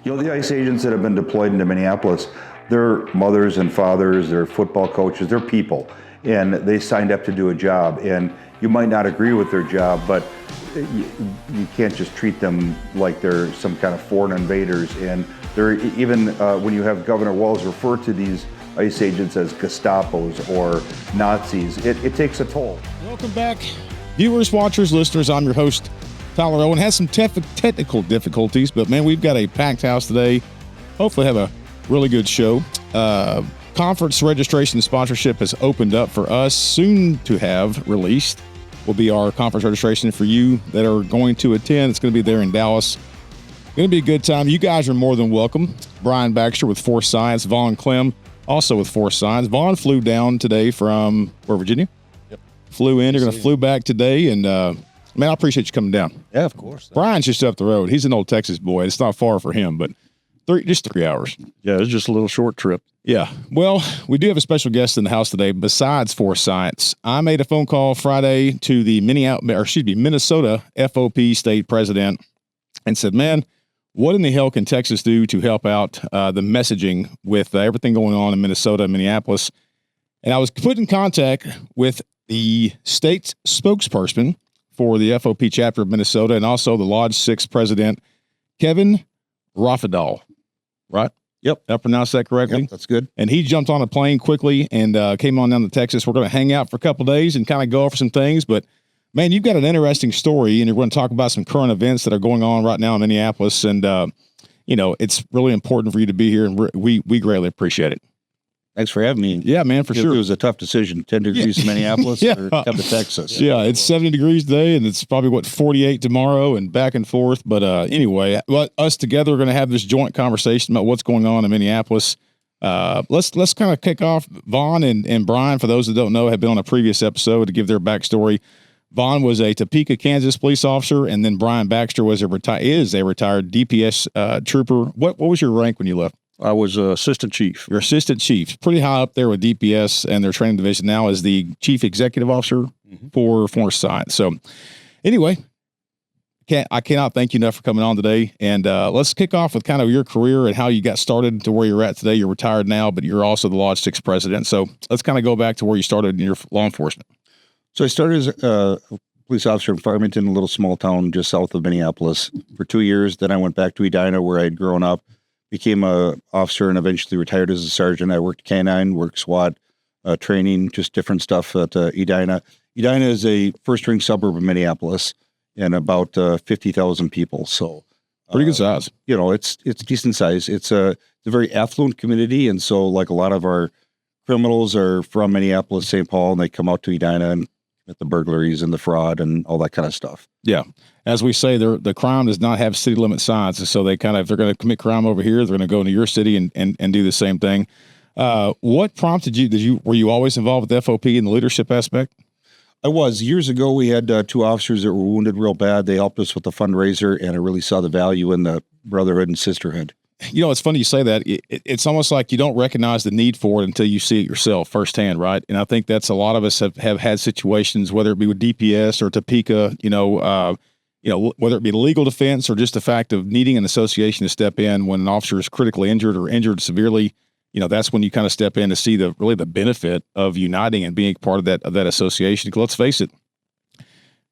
The ICE agents that have been deployed into Minneapolis, they're mothers and fathers, they're football coaches, they're people, and they signed up to do a job. And you might not agree with their job, but you can't just treat them like they're some kind of foreign invaders. And they're even when you have Governor Walz refer to these ICE agents as Gestapos or Nazis, it takes a toll. Welcome back, viewers, watchers, listeners. I'm your host, Tyler Owen. Has some technical difficulties, but man, we've got a packed house today. Hopefully have a really good show. Conference registration sponsorship has opened up for us. Soon to have released will be our conference registration for you that are going to attend. It's going to be there in Dallas. Going to be a good time. You guys are more than welcome. Brian Baxter with Force Science, Vaughn Kliem also with Force Science. Vaughn flew down today from where, Virginia? Yep. Flew in. You're going to flew back today, and man, I appreciate you coming down. Yeah, of course. Brian's just up the road. He's an old Texas boy. It's not far for him, but just 3 hours. Yeah, it's just a little short trip. Yeah. Well, we do have a special guest in the house today besides Force Science. I made a phone call Friday to the Minnesota FOP state president and said, man, what in the hell can Texas do to help out the messaging with everything going on in Minnesota and Minneapolis? And I was put in contact with the state spokesperson for the FOP chapter of Minnesota and also the Lodge 6 president, Kevin Rofidal. Right? Yep. Did I pronounce that correctly? Yep, that's good. And he jumped on a plane quickly and came on down to Texas. We're going to hang out for a couple of days and kind of go over some things. But, man, you've got an interesting story, and you're going to talk about some current events that are going on right now in Minneapolis. And, it's really important for you to be here, and we greatly appreciate it. Thanks for having me. Yeah, man, for sure. It was a tough decision, 10 degrees in Minneapolis or come to Texas. Yeah, it's 70 degrees today, and it's probably, 48 tomorrow and back and forth. But anyway, us together are going to have this joint conversation about what's going on in Minneapolis. Let's kind of kick off. Vaughn and Brian, for those that don't know, have been on a previous episode to give their backstory. Vaughn was a Topeka, Kansas police officer, and then Brian Baxter is a retired DPS trooper. What was your rank when you left? I was assistant chief. Your assistant chief, pretty high up there with DPS and their training division now as the chief executive officer for Force Science. So anyway, I cannot thank you enough for coming on today. And let's kick off with kind of your career and how you got started to where you're at today. You're retired now, but you're also the Lodge 6 president. So let's kind of go back to where you started in your law enforcement. So I started as a police officer in Farmington, a little small town just south of Minneapolis, for 2 years. Then I went back to Edina where I'd grown up. Became a officer and eventually retired as a sergeant. I worked canine, worked SWAT, training, just different stuff at Edina. Edina is a first-ring suburb of Minneapolis and about 50,000 people. So pretty good size. It's decent size. It's a very affluent community, and so like a lot of our criminals are from Minneapolis, St. Paul, and they come out to Edina and commit the burglaries and the fraud and all that kind of stuff. Yeah. As we say, the crime does not have city limit signs. So if they're going to commit crime over here, they're going to go into your city and do the same thing. What prompted you? Were you always involved with FOP in the leadership aspect? I was. Years ago, we had 2 officers that were wounded real bad. They helped us with the fundraiser, and I really saw the value in the brotherhood and sisterhood. It's funny you say that. It's almost like you don't recognize the need for it until you see it yourself firsthand, right? And I think that's a lot of us have had situations, whether it be with DPS or Topeka, whether it be legal defense or just the fact of needing an association to step in when an officer is critically injured or injured severely. That's when you kind of step in to see the benefit of uniting and being part of that association. Because let's face it,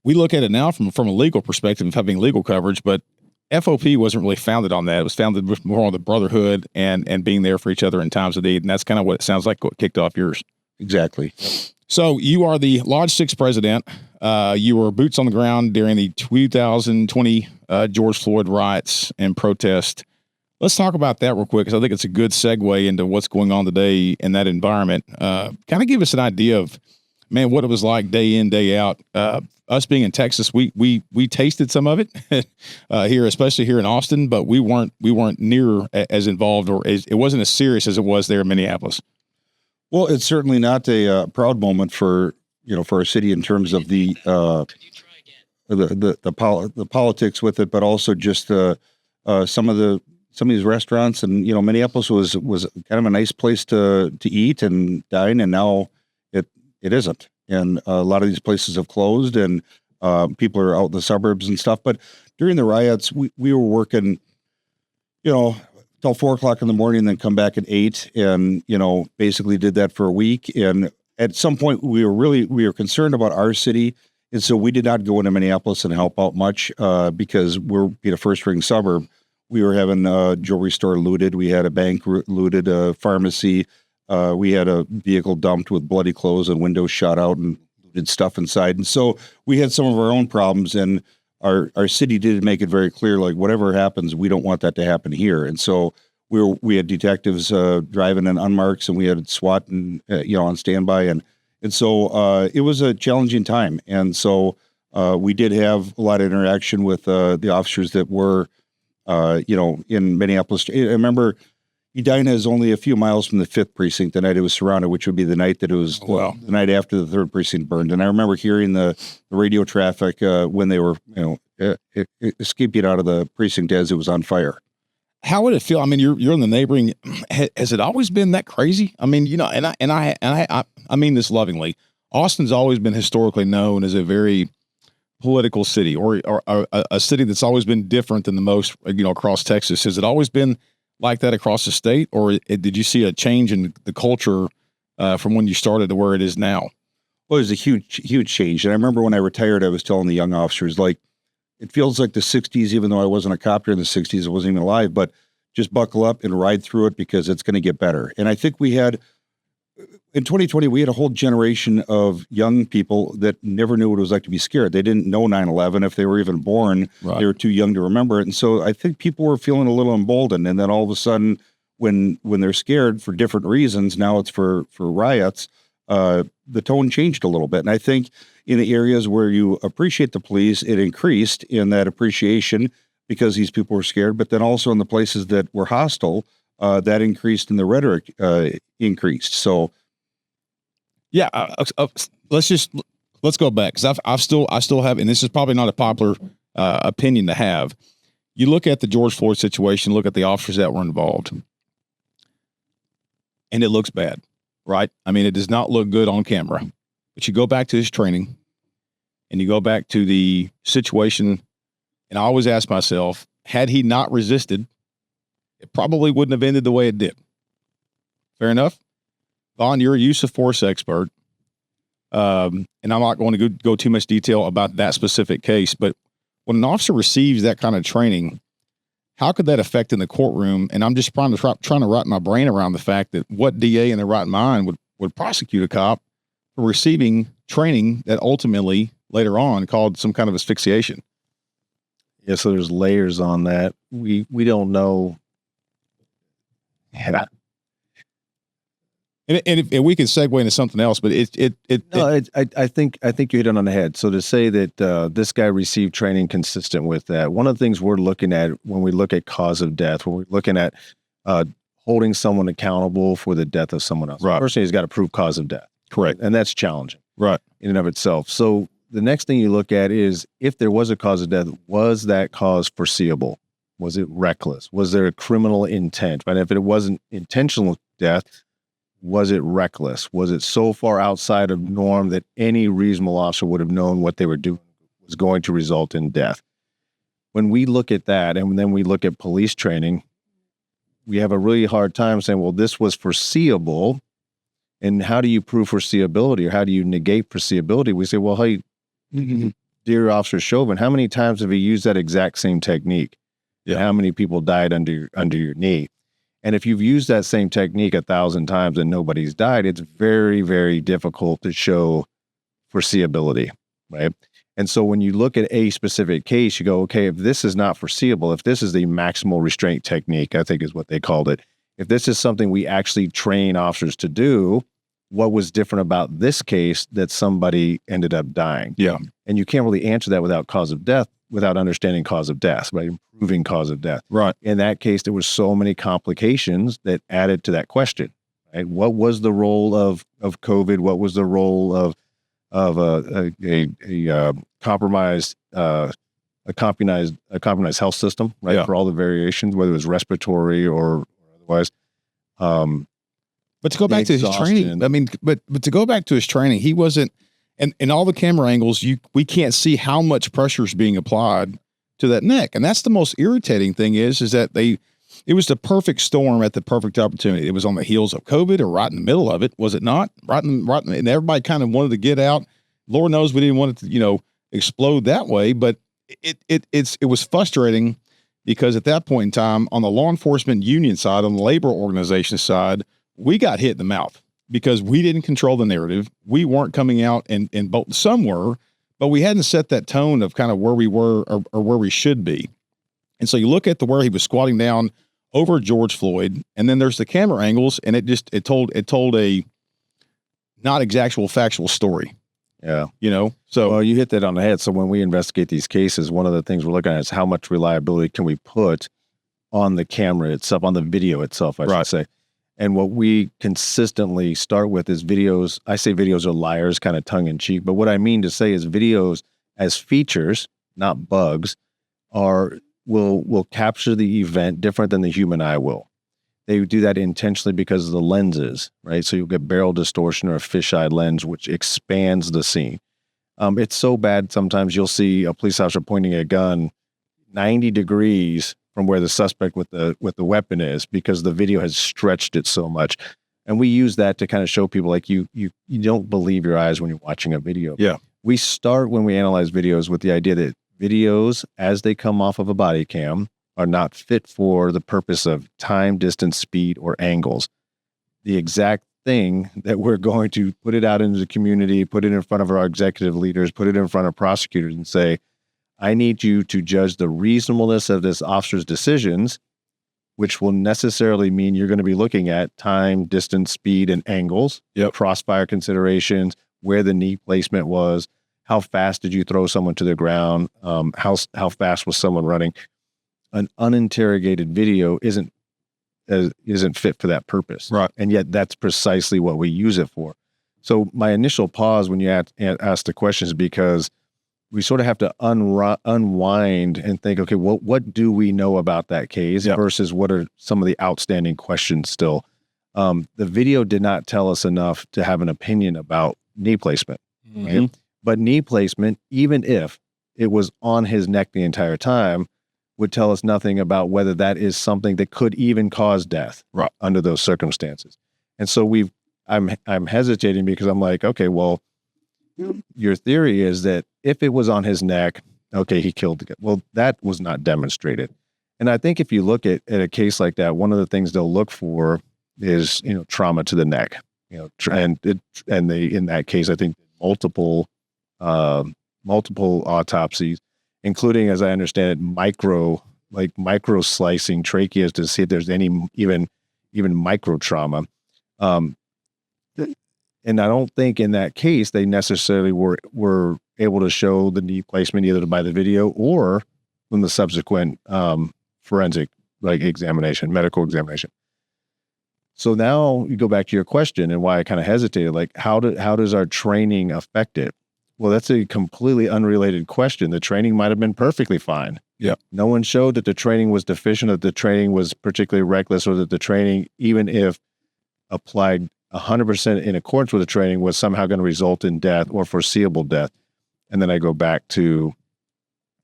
we look at it now from a legal perspective of having legal coverage, but FOP wasn't really founded on that. It was founded more on the brotherhood and being there for each other in times of need. And that's kind of what it sounds like what kicked off yours. Exactly. So you are the Lodge 6 president. You were boots on the ground during the 2020 George Floyd riots and protest. Let's talk about that real quick, because I think it's a good segue into what's going on today in that environment. Kind of give us an idea of, man, what it was like day in, day out. Us being in Texas, we tasted some of it here, especially here in Austin, but we weren't near as involved, or it wasn't as serious as it was there in Minneapolis. Well, it's certainly not a proud moment for our city in terms of the politics with it, but also just some of these restaurants, and Minneapolis was kind of a nice place to eat and dine, and now it isn't. And a lot of these places have closed, and people are out in the suburbs and stuff. But during the riots, we were working, till 4:00 in the morning, and then come back at 8, and basically did that for a week. And at some point, we were concerned about our city, and so we did not go into Minneapolis and help out much because we're being a first-ring suburb. We were having a jewelry store looted. We had a bank looted, a pharmacy. We had a vehicle dumped with bloody clothes and windows shot out and looted stuff inside. And so we had some of our own problems, and our city did make it very clear, like, whatever happens, we don't want that to happen here. And so we had detectives driving in unmarks, and we had SWAT and on standby, and so it was a challenging time. And so we did have a lot of interaction with the officers that were in Minneapolis. I remember Edina is only a few miles from the 5th precinct the night it was surrounded, which would be the night that it was the night after the 3rd precinct burned. And I remember hearing the radio traffic when they were escaping out of the precinct as it was on fire. How would it feel? I mean, you're in the neighboring. Has it always been that crazy? I mean, I mean this lovingly. Austin's always been historically known as a very political city, or a city that's always been different than the most, across Texas. Has it always been like that across the state, or did you see a change in the culture from when you started to where it is now? Well, it was a huge change. And I remember when I retired, I was telling the young officers, like, it feels like the 60s, even though I wasn't a cop during the 60s, I wasn't even alive, but just buckle up and ride through it because it's going to get better. And I think in 2020, we had a whole generation of young people that never knew what it was like to be scared. They didn't know 9/11. If they were even born, Right. They were too young to remember it. And so I think people were feeling a little emboldened. And then all of a sudden, when they're scared for different reasons, now it's for riots, the tone changed a little bit. And I think in the areas where you appreciate the police, it increased in that appreciation because these people were scared. But then also in the places that were hostile, that increased and the rhetoric increased. So, yeah, let's go back, because I still have, and this is probably not a popular opinion to have. You look at the George Floyd situation, look at the officers that were involved, and it looks bad, right? I mean, it does not look good on camera. But you go back to his training, and you go back to the situation, and I always ask myself, had he not resisted, it probably wouldn't have ended the way it did. Fair enough? Vaughn, you're a use of force expert, and I'm not going to go too much detail about that specific case, but when an officer receives that kind of training, how could that affect in the courtroom? And I'm just trying to wrap my brain around the fact that what DA in their right mind would prosecute a cop for receiving training that ultimately later on called some kind of asphyxiation. Yeah, so there's layers on that. We don't know. Yeah. And if we could segue into something else, but I think you hit it on the head. So to say that this guy received training consistent with that, one of the things we're looking at when we look at cause of death, when we're looking at holding someone accountable for the death of someone else, right. First thing, he's got to prove cause of death. Correct. And that's challenging. Right. In and of itself. So the next thing you look at is, if there was a cause of death, was that cause foreseeable? Was it reckless? Was there a criminal intent? And if it wasn't intentional death, was it reckless? Was it so far outside of norm that any reasonable officer would have known what they were doing was going to result in death? When we look at that, and then we look at police training, we have a really hard time saying, well, this was foreseeable. And how do you prove foreseeability, or how do you negate foreseeability? We say, well, hey, dear Officer Chauvin, how many times have you used that exact same technique? Yeah. How many people died under your knee? And if you've used that same technique 1,000 times and nobody's died, it's very, very difficult to show foreseeability, right? And so when you look at a specific case, you go, okay, if this is not foreseeable, if this is the maximal restraint technique, I think is what they called it, if this is something we actually train officers to do, what was different about this case that somebody ended up dying? Yeah. And you can't really answer that without understanding cause of death, right? Improving cause of death. Right. In that case, there were so many complications that added to that question, right? What was the role of COVID? What was the role of a compromised health system, right? Yeah. For all the variations, whether it was respiratory or otherwise. But to go back to his training, I mean, but to go back to his training, he wasn't, and in all the camera angles, we can't see how much pressure is being applied to that neck. And that's the most irritating thing is that it was the perfect storm at the perfect opportunity. It was on the heels of COVID or right in the middle of it, was it not? And everybody kind of wanted to get out. Lord knows we didn't want it to, explode that way, but it was frustrating because at that point in time, on the law enforcement union side, on the labor organization side, we got hit in the mouth because we didn't control the narrative. We weren't coming out and some were, but we hadn't set that tone of kind of where we were or where we should be. And so you look at where he was squatting down over George Floyd, and then there's the camera angles, and it told a not exact factual story. Yeah. So well, you hit that on the head. So when we investigate these cases, one of the things we're looking at is how much reliability can we put on the camera itself, on the video itself, I should say. And what we consistently start with is videos. I say videos are liars, kind of tongue in cheek, but what I mean to say is videos as features, not bugs, will capture the event different than the human eye will. They do that intentionally because of the lenses, right? So you'll get barrel distortion or a fisheye lens, which expands the scene. It's so bad sometimes you'll see a police officer pointing a gun 90 degrees from where the suspect with the weapon is because the video has stretched it so much. And we use that to kind of show people like you don't believe your eyes when you're watching a video. Yeah. We start when we analyze videos with the idea that videos, as they come off of a body cam, are not fit for the purpose of time, distance, speed, or angles. The exact thing that we're going to put it out into the community, put it in front of our executive leaders, put it in front of prosecutors and say, I need you to judge the reasonableness of this officer's decisions, which will necessarily mean you're going to be looking at time, distance, speed, and angles, crossfire considerations, where the knee placement was, how fast did you throw someone to the ground, how fast was someone running. An uninterrogated video isn't fit for that purpose. Right. And yet that's precisely what we use it for. So my initial pause when you ask the question is because we sort of have to unwind and think, okay, what do we know about that case versus what are some of the outstanding questions still? The video did not tell us enough to have an opinion about knee placement. Mm-hmm. Right? But knee placement, even if it was on his neck the entire time, would tell us nothing about whether that is something that could even cause death under those circumstances. And so I'm hesitating because I'm like, okay, well, your theory is that if it was on his neck, okay, he killed the guy. Well, that was not demonstrated. And I think if you look at a case like that, one of the things they'll look for is, trauma to the neck, and they, in that case, I think multiple autopsies, including, as I understand it, micro slicing tracheas to see if there's any even micro trauma. And I don't think in that case they necessarily were able to show the knee placement either by the video or from the subsequent forensic examination, medical examination. So now you go back to your question and why I kind of hesitated, like how does our training affect it? Well, that's a completely unrelated question. The training might have been perfectly fine. Yeah. No one showed that the training was deficient, that the training was particularly reckless, or that the training, even if applied 100% in accordance with the training, was somehow going to result in death or foreseeable death. And then I go back to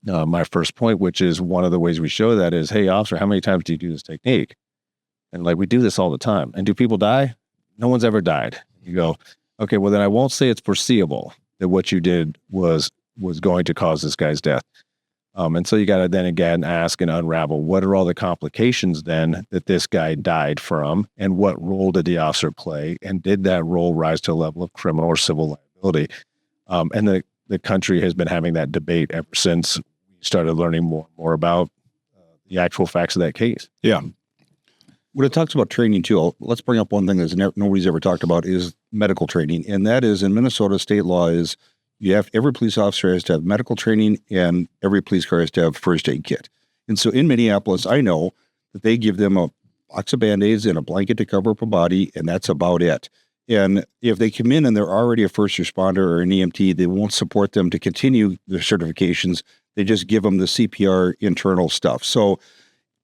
my first point, which is one of the ways we show that is, hey, officer, how many times do you do this technique? And we do this all the time. And do people die? No one's ever died. You go, okay, well, then I won't say it's foreseeable that what you did was going to cause this guy's death. And so you got to then again ask and unravel, what are all the complications then that this guy died from, and what role did the officer play, and did that role rise to a level of criminal or civil liability? And the country has been having that debate ever since we started learning more and more about the actual facts of that case. Yeah. When it talks about training too, let's bring up one thing that nobody's ever talked about is medical training. And that is, in Minnesota, state law is every police officer has to have medical training and every police car has to have first aid kit. And so in Minneapolis, I know that they give them a box of Band-Aids and a blanket to cover up a body, and that's about it. And if they come in and they're already a first responder or an EMT, they won't support them to continue their certifications. They just give them the CPR internal stuff. So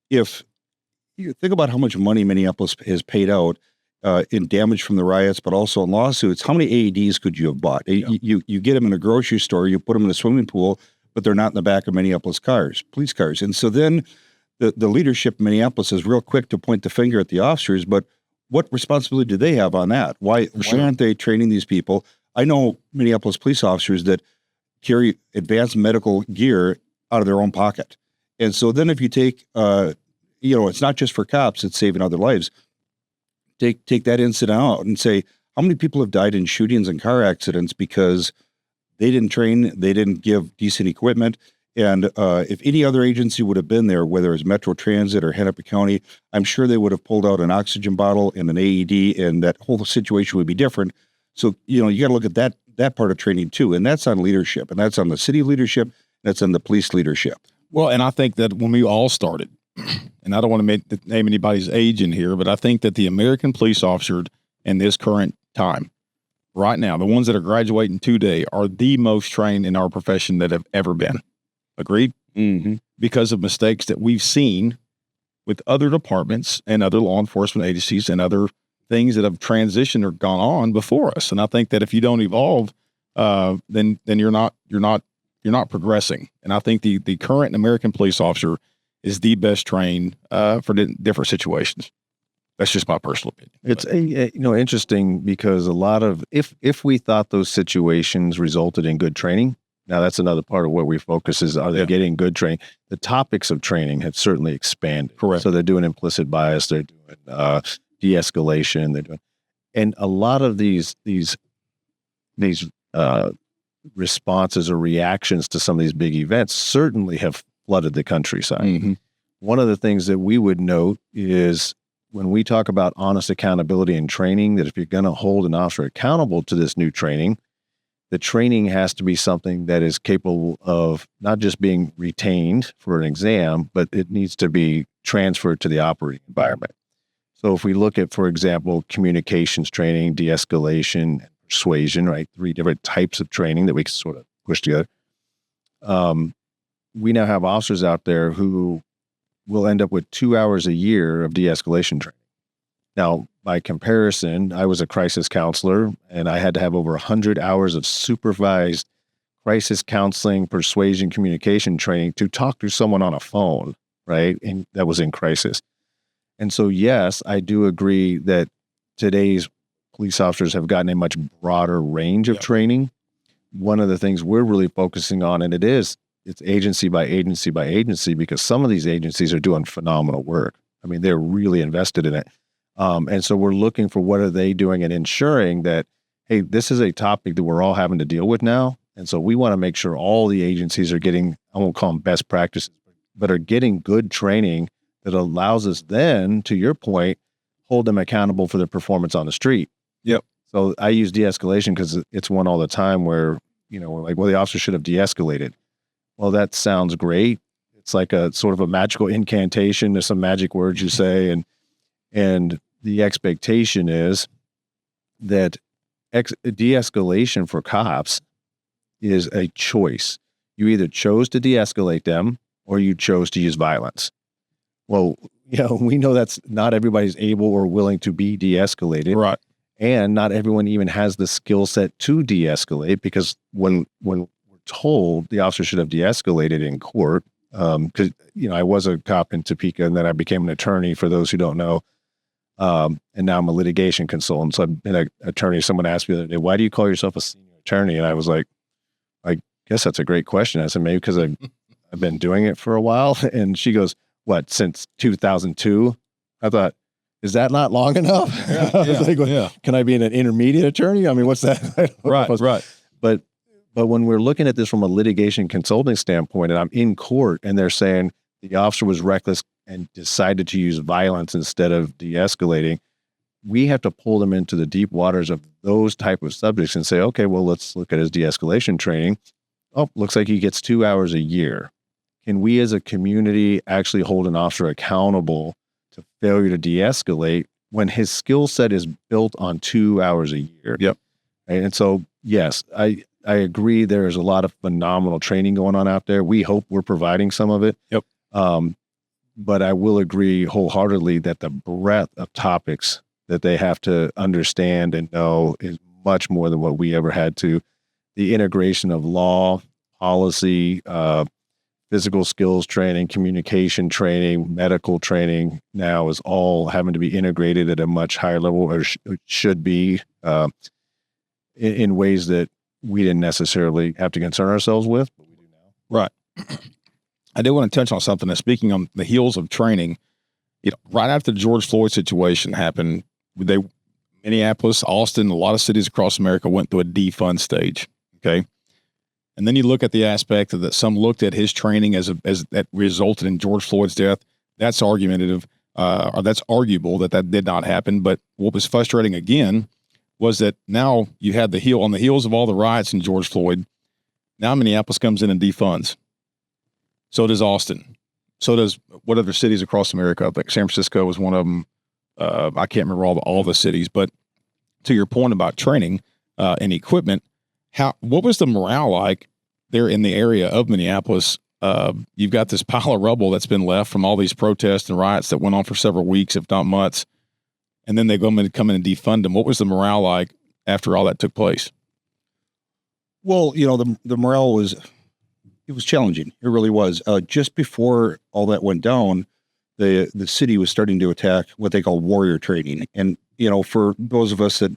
if you think about how much money Minneapolis has paid out in damage from the riots, but also in lawsuits, how many AEDs could you have bought? Yeah. You get them in a grocery store, you put them in a swimming pool, but they're not in the back of Minneapolis police cars. And so then the leadership in Minneapolis is real quick to point the finger at the officers, but what responsibility do they have on that? Why aren't they training these people? I know Minneapolis police officers that carry advanced medical gear out of their own pocket. And so then if you take, it's not just for cops, it's saving other lives. Take that incident out and say, how many people have died in shootings and car accidents because they didn't train, they didn't give decent equipment? And if any other agency would have been there, whether it's Metro Transit or Hennepin County, I'm sure they would have pulled out an oxygen bottle and an AED, and that whole situation would be different. So, you got to look at that part of training too. And that's on leadership, and that's on the city leadership, that's on the police leadership. Well, and I think that when we all started, and I don't want to name anybody's age in here, but I think that the American police officer in this current time, right now, the ones that are graduating today are the most trained in our profession that have ever been. Agreed? Mm-hmm. Because of mistakes that we've seen with other departments and other law enforcement agencies and other things that have transitioned or gone on before us. And I think that if you don't evolve, then you're not progressing. And I think the current American police officer is the best trained for different situations. That's just my personal opinion. It's interesting because a lot of if we thought those situations resulted in good training, now that's another part of what we focus is, are they getting good training? The topics of training have certainly expanded. Correct. So they're doing implicit bias, they're doing de-escalation, they're doing, and a lot of these responses or reactions to some of these big events certainly have flooded the countryside. Mm-hmm. One of the things that we would note is when we talk about honest accountability and training, that if you're going to hold an officer accountable to this new training, the training has to be something that is capable of not just being retained for an exam, but it needs to be transferred to the operating environment. So if we look at, for example, communications training, de-escalation, and persuasion, right? 3 different types of training that we can sort of push together. We now have officers out there who will end up with 2 hours a year of de-escalation training. Now, by comparison, I was a crisis counselor and I had to have over 100 hours of supervised crisis counseling, persuasion, communication training to talk to someone on a phone, right? And that was in crisis. And so, yes, I do agree that today's police officers have gotten a much broader range of training. One of the things we're really focusing on, and it's agency by agency by agency, because some of these agencies are doing phenomenal work. I mean, they're really invested in it. And so we're looking for what are they doing and ensuring that, hey, this is a topic that we're all having to deal with now. And so we want to make sure all the agencies are getting, I won't call them best practices, but are getting good training that allows us then, to your point, hold them accountable for their performance on the street. Yep. So I use de-escalation because it's one all the time where, we're like, well, the officer should have de-escalated. Well, that sounds great. It's like a sort of a magical incantation. There's some magic words you say, and the expectation is that de-escalation for cops is a choice. You either chose to de-escalate them or you chose to use violence. Well, we know that's not everybody's able or willing to be de-escalated. Right. And not everyone even has the skill set to de-escalate, because when we're told the officer should have de-escalated in court, because, I was a cop in Topeka and then I became an attorney, for those who don't know. And now I'm a litigation consultant. So I've been an attorney. Someone asked me the other day, why do you call yourself a senior attorney? And I was like, I guess that's a great question. I said, maybe because I've been doing it for a while. And she goes, what, since 2002? I thought, is that not long enough? Yeah, I was like, can I be an intermediate attorney? I mean, what's that? Right. But when we're looking at this from a litigation consulting standpoint, and I'm in court and they're saying the officer was reckless and decided to use violence instead of de-escalating, we have to pull them into the deep waters of those type of subjects and say, okay, well, let's look at his de-escalation training. Oh, looks like he gets 2 hours a year. Can we as a community actually hold an officer accountable to failure to de-escalate when his skill set is built on 2 hours a year? Yep. And so, yes, I agree. There is a lot of phenomenal training going on out there. We hope we're providing some of it. Yep. But I will agree wholeheartedly that the breadth of topics that they have to understand and know is much more than what we ever had to. The integration of law, policy, physical skills training, communication training, medical training now is all having to be integrated at a much higher level, or should be, in ways that we didn't necessarily have to concern ourselves with, but we do now. Right. I did want to touch on something. Speaking on the heels of training, right after the George Floyd situation happened, Minneapolis, Austin, a lot of cities across America went through a defund stage. Okay. And then you look at the aspect of that some looked at his training as that resulted in George Floyd's death. That's argumentative, or that's arguable that did not happen. But what was frustrating again was that now you had on the heels of all the riots in George Floyd, now Minneapolis comes in and defunds. So does Austin. So does what other cities across America? I think San Francisco was one of them. I can't remember all the cities, but to your point about training and equipment, what was the morale like there in the area of Minneapolis? You've got this pile of rubble that's been left from all these protests and riots that went on for several weeks, if not months, and then they come in and defund them. What was the morale like after all that took place? Well, the morale was challenging. It really was. Just before all that went down, the city was starting to attack what they call warrior training. And, for those of us that,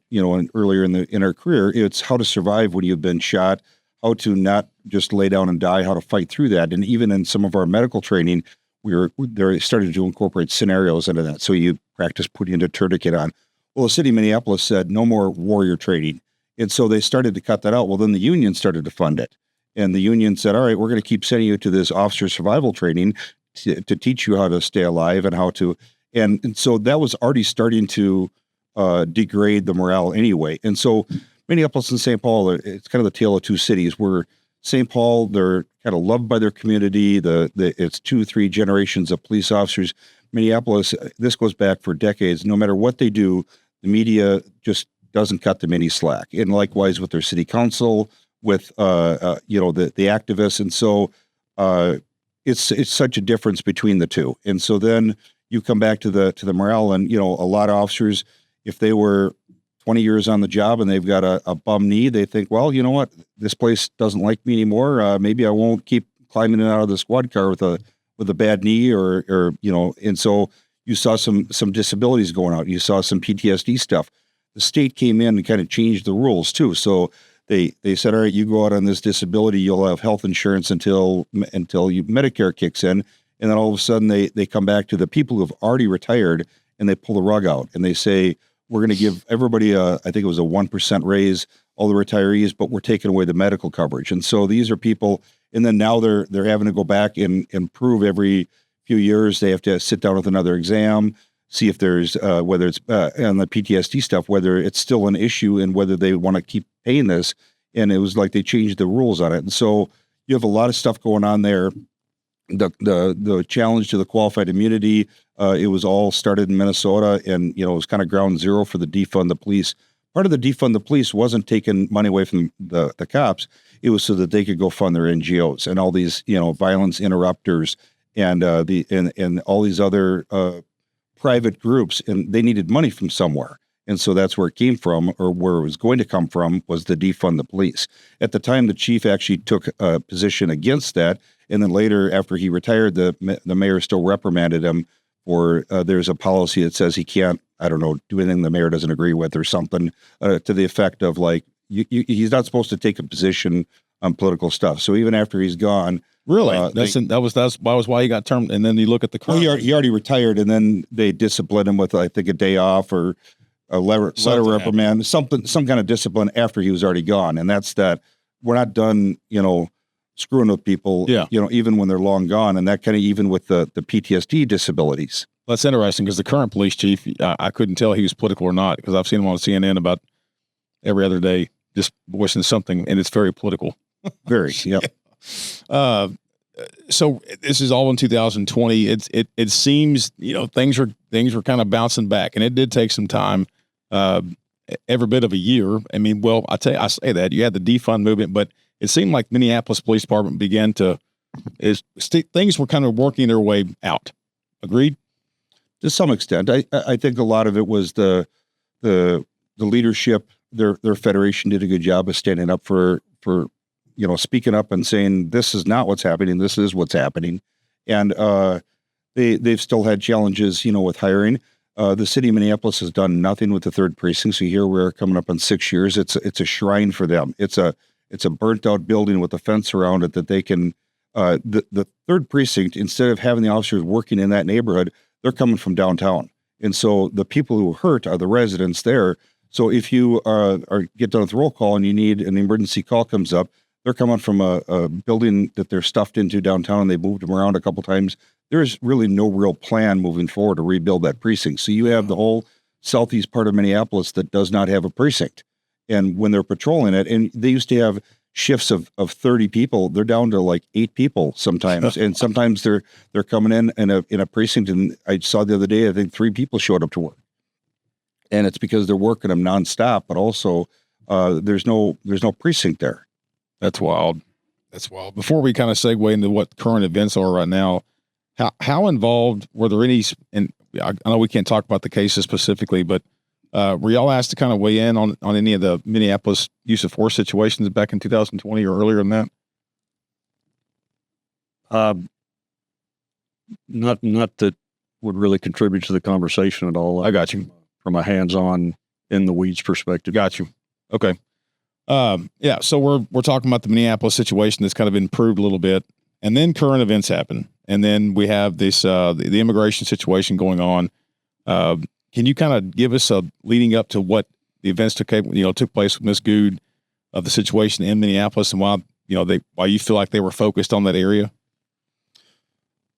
earlier in our career, it's how to survive when you've been shot, how to not just lay down and die, how to fight through that. And even in some of our medical training, they started to incorporate scenarios into that. So you practice putting a tourniquet on. Well, the city of Minneapolis said no more warrior training. And so they started to cut that out. Well, then the union started to fund it. And the union said, all right, we're going to keep sending you to this officer survival training to teach you how to stay alive and how to, and so that was already starting to degrade the morale anyway. And so Minneapolis and St. Paul, it's kind of the tale of two cities, where St. Paul, they're kind of loved by their community. It's 2-3 generations of police officers. Minneapolis, this goes back for decades. No matter what they do, the media just doesn't cut them any slack. And likewise with their city council, with the activists. And so it's such a difference between the two. And so then you come back to the morale, and a lot of officers, if they were 20 years on the job and they've got a bum knee, they think, well, you know what, this place doesn't like me anymore. Maybe I won't keep climbing in and out of the squad car with a bad knee, or and so you saw some disabilities going out. You saw some PTSD stuff. The state came in and kind of changed the rules too. So they said, all right, you go out on this disability, you'll have health insurance until Medicare kicks in. And then all of a sudden they come back to the people who have already retired, and they pull the rug out and they say, we're going to give everybody I think it was a 1% raise, all the retirees, but we're taking away the medical coverage. And so these are people, and then now they're having to go back and prove every few years. They have to sit down with another exam, see if there's, whether it's on the PTSD stuff, whether it's still an issue and whether they want to keep paying this. And it was like they changed the rules on it. And so you have a lot of stuff going on there. The challenge to the qualified immunity, it was all started in Minnesota, and it was kind of ground zero for the defund the police. Part of the defund the police wasn't taking money away from the cops. It was so that they could go fund their NGOs and all these violence interrupters and all these other private groups, and they needed money from somewhere. And so that's where it came from, or where it was going to come from, was the defund the police. At the time, the chief actually took a position against that. And then later, after he retired, the mayor still reprimanded him for there's a policy that says he can't, do anything the mayor doesn't agree with, or something to the effect of like, he's not supposed to take a position on political stuff. So even after he's gone. Really? That was why he got termed. And then you look at the current. Well, he already retired, and then they disciplined him with, I think, a day off or a letter reprimand, some kind of discipline after he was already gone. And that's that we're not done, screwing with people, even when they're long gone. And that kind of even with the PTSD disabilities. That's interesting, because the current police chief, I couldn't tell he was political or not, because I've seen him on CNN about every other day, just voicing something, and it's very political. Very, yep. So this is all in 2020. It seems, things were kind of bouncing back, and it did take some time, every bit of a year. I mean, well, I say that you had the defund movement, but it seemed like Minneapolis Police Department began to, things were kind of working their way out. Agreed? To some extent. I think a lot of it was the leadership. Their federation did a good job of standing up for speaking up and saying, this is not what's happening. This is what's happening. And they've still had challenges, with hiring. The city of Minneapolis has done nothing with the third precinct. So here we're coming up on 6 years. It's a shrine for them. It's a burnt out building with a fence around it that they can, the third precinct, instead of having the officers working in that neighborhood, they're coming from downtown. And so the people who hurt are the residents there. So if you get done with roll call and you need an emergency call comes up, they're coming from a building that they're stuffed into downtown, and they moved them around a couple times. There's really no real plan moving forward to rebuild that precinct. So you have the whole southeast part of Minneapolis that does not have a precinct. And when they're patrolling it, and they used to have shifts of 30 people, they're down to like 8 people sometimes. And sometimes they're coming in a precinct, and I saw the other day, I think 3 people showed up to work. And it's because they're working them nonstop, but also there's no precinct there. That's wild. That's wild. Before we kind of segue into what current events are right now, how involved were there any? And I know we can't talk about the cases specifically, but were y'all asked to kind of weigh in on any of the Minneapolis use of force situations back in 2020 or earlier than that? Not that would really contribute to the conversation at all. I got you. From a hands-on in the weeds perspective. Got you. Okay. Yeah. So we're talking about the Minneapolis situation that's kind of improved a little bit, and then current events happen, and then we have this the immigration situation going on. Can you kind of give us a leading up to what the events took place with Ms. Good of the situation in Minneapolis, and why you feel like they were focused on that area?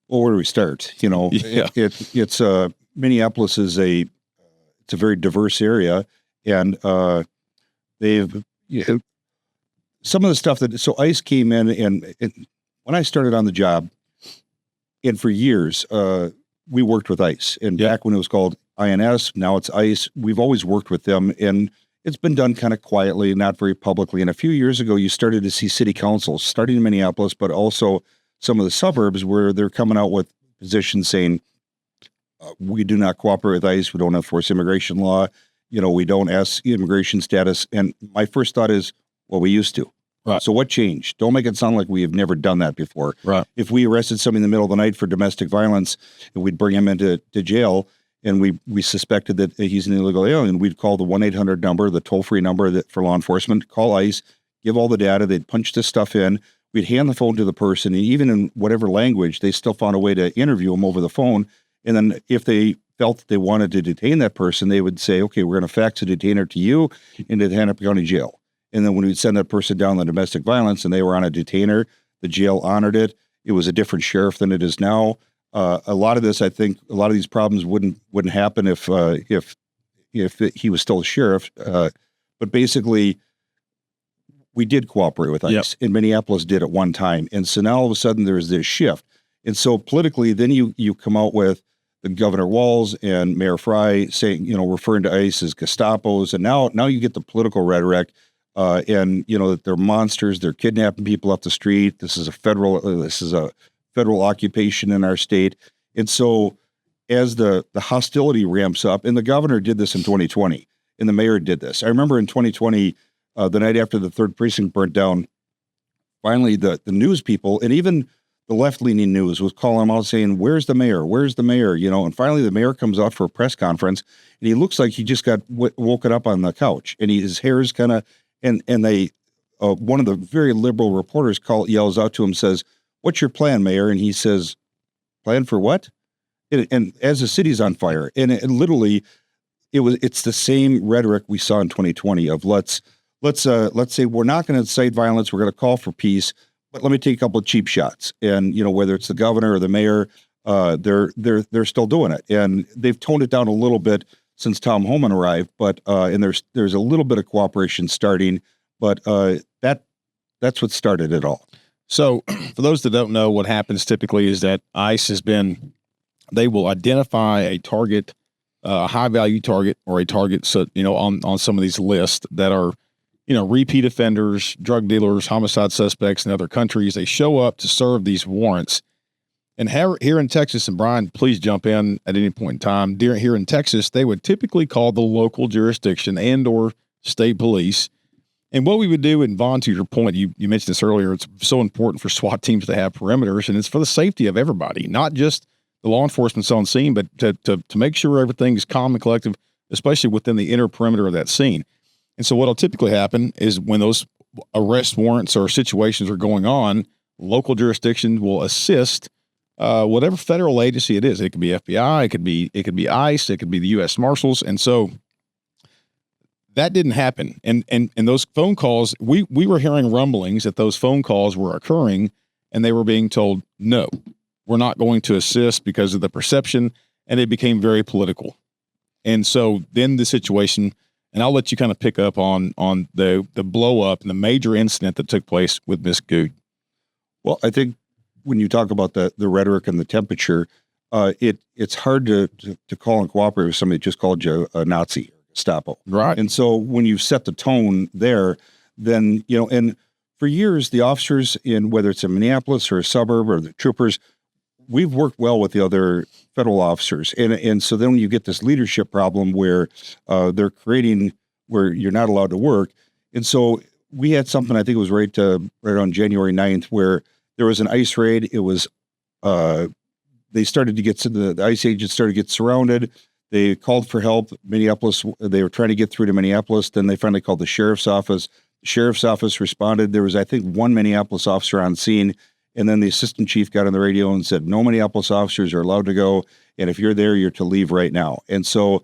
Well, where do we start? Yeah. It's Minneapolis is it's a very diverse area, and they've some of the stuff so ICE came in, and when I started on the job, and for years we worked with ICE, and back when it was called INS, now it's ICE. We've always worked with them, and it's been done kind of quietly, not very publicly. And a few years ago, you started to see city councils starting in Minneapolis, but also some of the suburbs where they're coming out with positions saying, we do not cooperate with ICE. We don't enforce immigration law. We don't ask immigration status. And my first thought is, well, we used to. Right. So what changed? Don't make it sound like we have never done that before. Right. If we arrested somebody in the middle of the night for domestic violence, and we'd bring him into jail, and we suspected that he's an illegal alien, we'd call the 1-800 number, the toll-free number for law enforcement, call ICE, give all the data. They'd punch this stuff in. We'd hand the phone to the person, and even in whatever language, they still found a way to interview him over the phone. And then if they felt that they wanted to detain that person, they would say, okay, we're going to fax a detainer to you into the Hennepin County Jail. And then when we'd send that person down the domestic violence and they were on a detainer, the jail honored it. It was a different sheriff than it is now. A lot of this, I think, a lot of these problems wouldn't happen if he was still a sheriff. But basically, we did cooperate with ICE, and Minneapolis did at one time. And so now all of a sudden there's this shift. And so politically, then you come out with the Governor Walz and Mayor Frey saying, referring to ICE as Gestapos. And now you get the political rhetoric, and that they're monsters. They're kidnapping people off the street. This is a federal occupation in our state. And so as the hostility ramps up, and the governor did this in 2020, and the mayor did this. I remember in 2020, the night after the third precinct burnt down, finally the news people, and even the left-leaning news, was calling him out saying, where's the mayor? Where's the mayor? And finally the mayor comes out for a press conference, and he looks like he just got woken up on the couch, and his hair is kind of, and they, one of the very liberal reporters yells out to him, says, what's your plan, Mayor? And he says, plan for what? And as the city's on fire, and literally it's the same rhetoric we saw in 2020 of let's say we're not going to incite violence. We're going to call for peace. But let me take a couple of cheap shots, and whether it's the governor or the mayor, they're still doing it, and they've toned it down a little bit since Tom Homan arrived. But and there's a little bit of cooperation starting, but that's what started it all. So, for those that don't know, what happens typically is that ICE they will identify a target, a high value target, or a target, so on some of these lists that are, repeat offenders, drug dealers, homicide suspects in other countries. They show up to serve these warrants. And here in Texas, and Brian, please jump in at any point in time. Here in Texas, they would typically call the local jurisdiction and or state police, And what we would do, and Vaughn, to your point, you mentioned this earlier, it's so important for SWAT teams to have perimeters, and it's for the safety of everybody, not just the law enforcement on scene, but to make sure everything is calm and collective, especially within the inner perimeter of that scene. And so what will typically happen is when those arrest warrants or situations are going on, local jurisdictions will assist whatever federal agency it is. It could be FBI, it could be ICE, it could be the U.S. Marshals. And so that didn't happen. And those phone calls, we were hearing rumblings that those phone calls were occurring, and they were being told, no, we're not going to assist because of the perception, and it became very political. And so then the situation, and I'll let you kind of pick up on the blow up and the major incident that took place with Miss Good. Well, I think when you talk about the rhetoric and the temperature, it's hard to call and cooperate with somebody that just called you a Nazi, Gestapo. Right. And so when you set the tone there, then, and for years, the officers in, whether it's in Minneapolis or a suburb or the troopers, we've worked well with the other federal officers. And so then when you get this leadership problem where they're creating where you're not allowed to work. And so we had something, I think it was right on January 9th, where there was an ICE raid. It was, they started to get to the ICE agents started to get surrounded. They called for help. Minneapolis, they were trying to get through to Minneapolis. Then they finally called the sheriff's office. The sheriff's office responded. There was, I think, one Minneapolis officer on scene. And then the assistant chief got on the radio and said, no Minneapolis officers are allowed to go. And if you're there, you're to leave right now. And so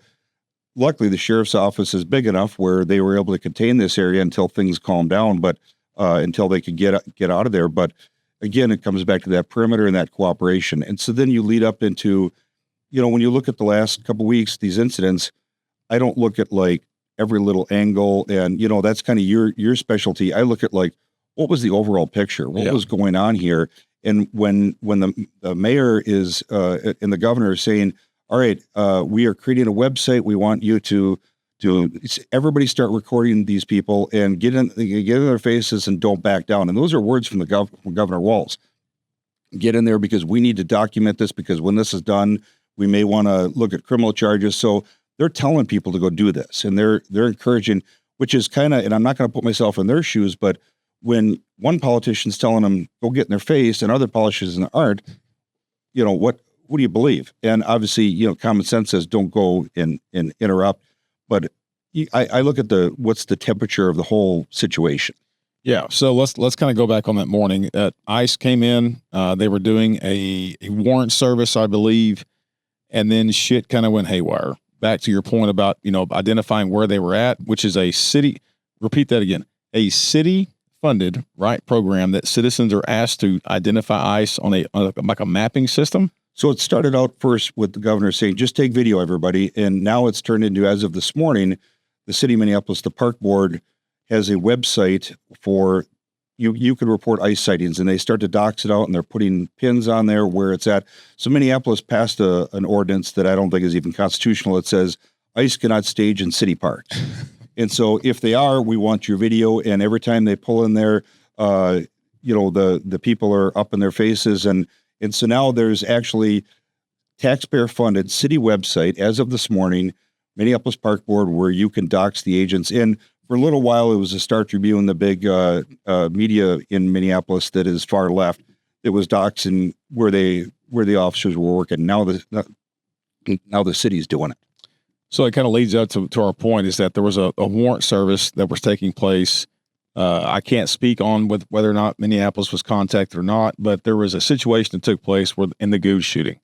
luckily the sheriff's office is big enough where they were able to contain this area until things calmed down, but until they could get out of there. But again, it comes back to that perimeter and that cooperation. And so then you lead up into, when you look at the last couple of weeks, these incidents, I don't look at like every little angle and, that's kind of your specialty. I look at like, what was the overall picture? What was going on here? And when the mayor is and the governor is saying, all right, we are creating a website. We want you to everybody start recording these people and get in their faces and don't back down. And those are words from from Governor Walz. Get in there because we need to document this, because when this is done, we may want to look at criminal charges. So they're telling people to go do this, and they're encouraging, which is kind of, and I'm not going to put myself in their shoes, but when one politician's telling them go get in their face and other politicians aren't, what do you believe? And obviously, common sense says don't go and interrupt. But I look at what's the temperature of the whole situation. Yeah. So let's kind of go back on that morning. ICE came in. They were doing a warrant service, I believe, and then shit kind of went haywire. Back to your point about identifying where they were at, which is a city. Repeat that again. A city funded program that citizens are asked to identify ICE on like a mapping system. So it started out first with the governor saying, just take video, everybody. And now it's turned into, as of this morning, the city of Minneapolis, the park board has a website for you can report ICE sightings, and they start to dox it out, and they're putting pins on there where it's at. So Minneapolis passed an ordinance that I don't think is even constitutional. It says ICE cannot stage in city parks. And so if they are, we want your video. And every time they pull in there, the people are up in their faces. And so now there's actually taxpayer funded city website as of this morning, Minneapolis Park Board, where you can dox the agents. And for a little while, it was the Star Tribune, the big media in Minneapolis that is far left. It was doxing where the officers were working. Now the city's doing it. So it kind of leads up to our point is that there was a warrant service that was taking place. I can't speak on whether or not Minneapolis was contacted or not, but there was a situation that took place in the Goose shooting.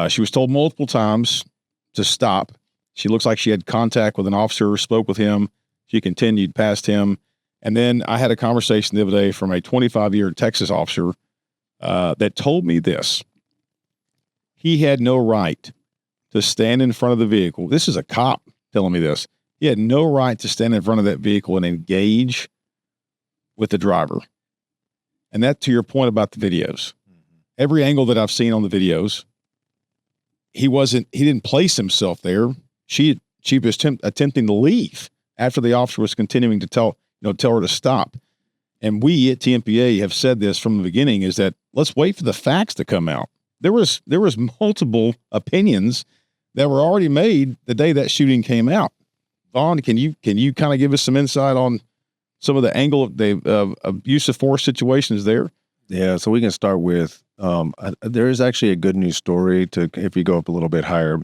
She was told multiple times to stop. She looks like she had contact with an officer, spoke with him. She continued past him. And then I had a conversation the other day from a 25-year Texas officer that told me this. He had no right to stand in front of the vehicle. This is a cop telling me this. He had no right to stand in front of that vehicle and engage with the driver. And that, to your point about the videos, every angle that I've seen on the videos, he didn't place himself there. She was attempting to leave after the officer was continuing to tell her to stop. And we at Tmpa have said this from the beginning, is that let's wait for the facts to come out. There was multiple opinions that were already made the day that shooting came out. Vaughn, can you kind of give us some insight on some of the angle of the use of force situations there? Yeah, so we can start with there is actually a good news story to if you go up a little bit higher.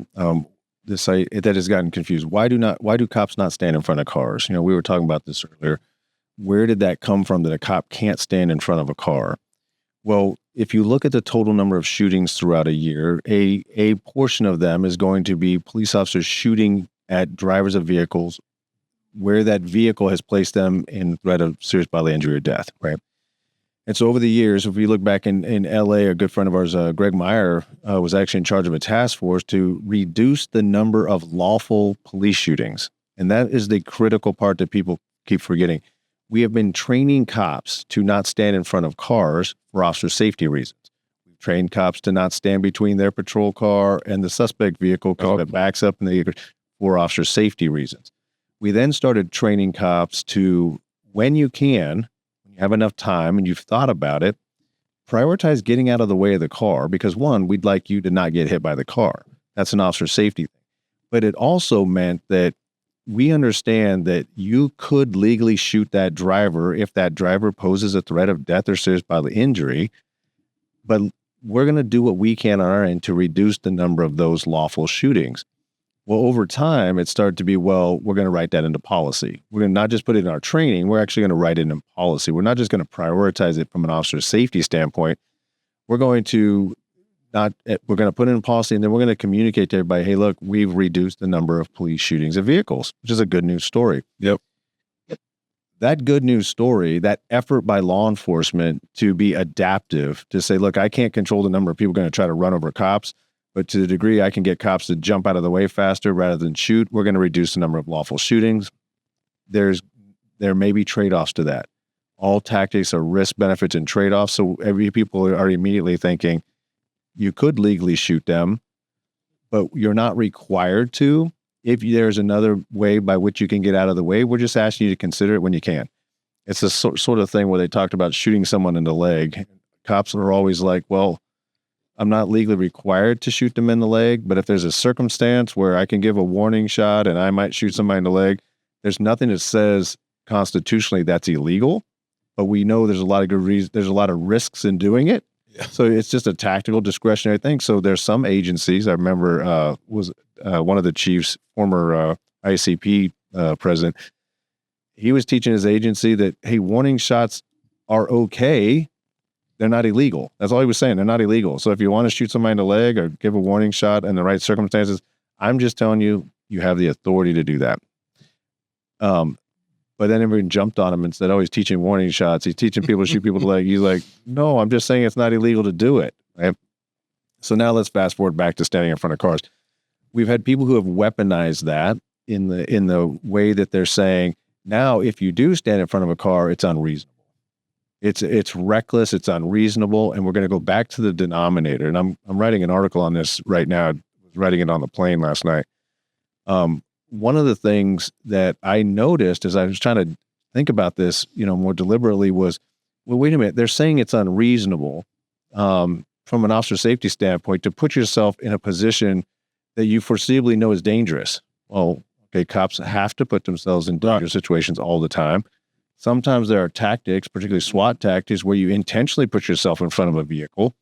This that has gotten confused. Why do cops not stand in front of cars? You know, we were talking about this earlier. Where did that come from that a cop can't stand in front of a car? Well, if you look at the total number of shootings throughout a year, a portion of them is going to be police officers shooting at drivers of vehicles where that vehicle has placed them in threat of serious bodily injury or death, right? And so over the years, if we look back in LA, a good friend of ours, Greg Meyer, was actually in charge of a task force to reduce the number of lawful police shootings. And that is the critical part that people keep forgetting. We have been training cops to not stand in front of cars for officer safety reasons. We've trained cops to not stand between their patrol car and the suspect vehicle because it backs up for officer safety reasons. We then started training cops to, when you can, when you have enough time and you've thought about it, prioritize getting out of the way of the car because, one, we'd like you to not get hit by the car. That's an officer safety thing. But it also meant that we understand that you could legally shoot that driver if that driver poses a threat of death or serious bodily injury, but we're going to do what we can on our end to reduce the number of those lawful shootings. Well, over time, it started to be, well, we're going to write that into policy. We're going to not just put it in our training, we're actually going to write it in policy. We're not just going to prioritize it from an officer safety standpoint. We're going to put it in policy, and then we're going to communicate to everybody, hey, look, we've reduced the number of police shootings of vehicles, which is a good news story. Yep. That good news story, that effort by law enforcement to be adaptive, to say, look, I can't control the number of people going to try to run over cops, but to the degree I can get cops to jump out of the way faster rather than shoot, we're going to reduce the number of lawful shootings. There may be trade-offs to that. All tactics are risk, benefits, and trade-offs. So people are immediately thinking, you could legally shoot them, but you're not required to. If there's another way by which you can get out of the way, we're just asking you to consider it when you can. It's the sort of thing where they talked about shooting someone in the leg. Cops are always like, well, I'm not legally required to shoot them in the leg, but if there's a circumstance where I can give a warning shot and I might shoot somebody in the leg, there's nothing that says constitutionally that's illegal, but we know there's a lot of good reasons. There's a lot of risks in doing it. Yeah. So it's just a tactical discretionary thing. So there's some agencies, I remember one of the chiefs, former ICP president, he was teaching his agency that, hey, warning shots are okay. They're not illegal. That's all he was saying. They're not illegal. So if you want to shoot somebody in the leg or give a warning shot in the right circumstances, I'm just telling you, you have the authority to do that. But then everyone jumped on him and said, oh, he's teaching warning shots. He's teaching people to shoot people in the leg. He's like, no, I'm just saying it's not illegal to do it. Right? So now let's fast forward back to standing in front of cars. We've had people who have weaponized that in the way that they're saying, now if you do stand in front of a car, it's unreasonable. It's reckless, it's unreasonable, and we're going to go back to the denominator. And I'm writing an article on this right now. I was writing it on the plane last night. One of the things that I noticed as I was trying to think about this, more deliberately was, well, wait a minute, they're saying it's unreasonable from an officer safety standpoint to put yourself in a position that you foreseeably know is dangerous. Well, okay, cops have to put themselves in dangerous situations all the time. Sometimes there are tactics, particularly SWAT tactics, where you intentionally put yourself in front of a vehicle.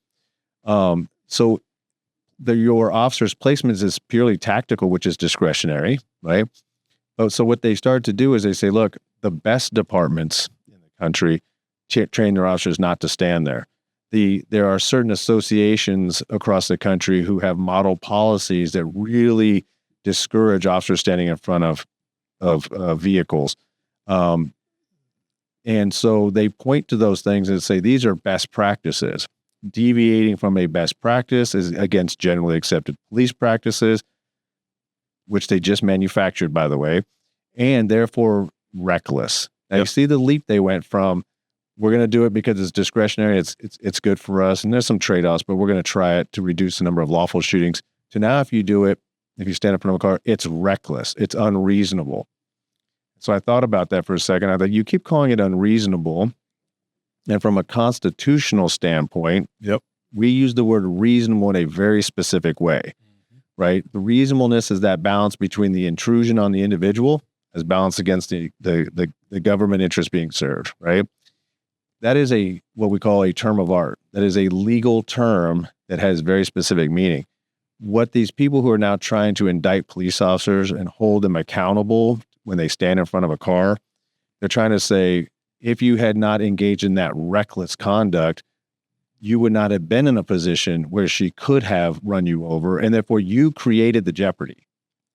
So your officer's placement is purely tactical, which is discretionary, right? So what they start to do is they say, look, the best departments in the country train their officers not to stand there. There are certain associations across the country who have model policies that really discourage officers standing in front of vehicles. And so they point to those things and say, these are best practices. Deviating from a best practice is against generally accepted police practices, which they just manufactured, by the way, and therefore reckless. Now you see the leap they went from, we're going to do it because it's discretionary, it's good for us, and there's some trade-offs, but we're going to try it to reduce the number of lawful shootings, to now if you do it, if you stand up in front of a car, it's reckless, it's unreasonable. So I thought about that for a second. I thought, you keep calling it unreasonable, and from a constitutional standpoint, we use the word reasonable in a very specific way, right? The reasonableness is that balance between the intrusion on the individual as balanced against the the government interest being served, right? That is what we call a term of art. That is a legal term that has very specific meaning. What these people who are now trying to indict police officers and hold them accountable when they stand in front of a car, they're trying to say, if you had not engaged in that reckless conduct, you would not have been in a position where she could have run you over, and therefore you created the jeopardy.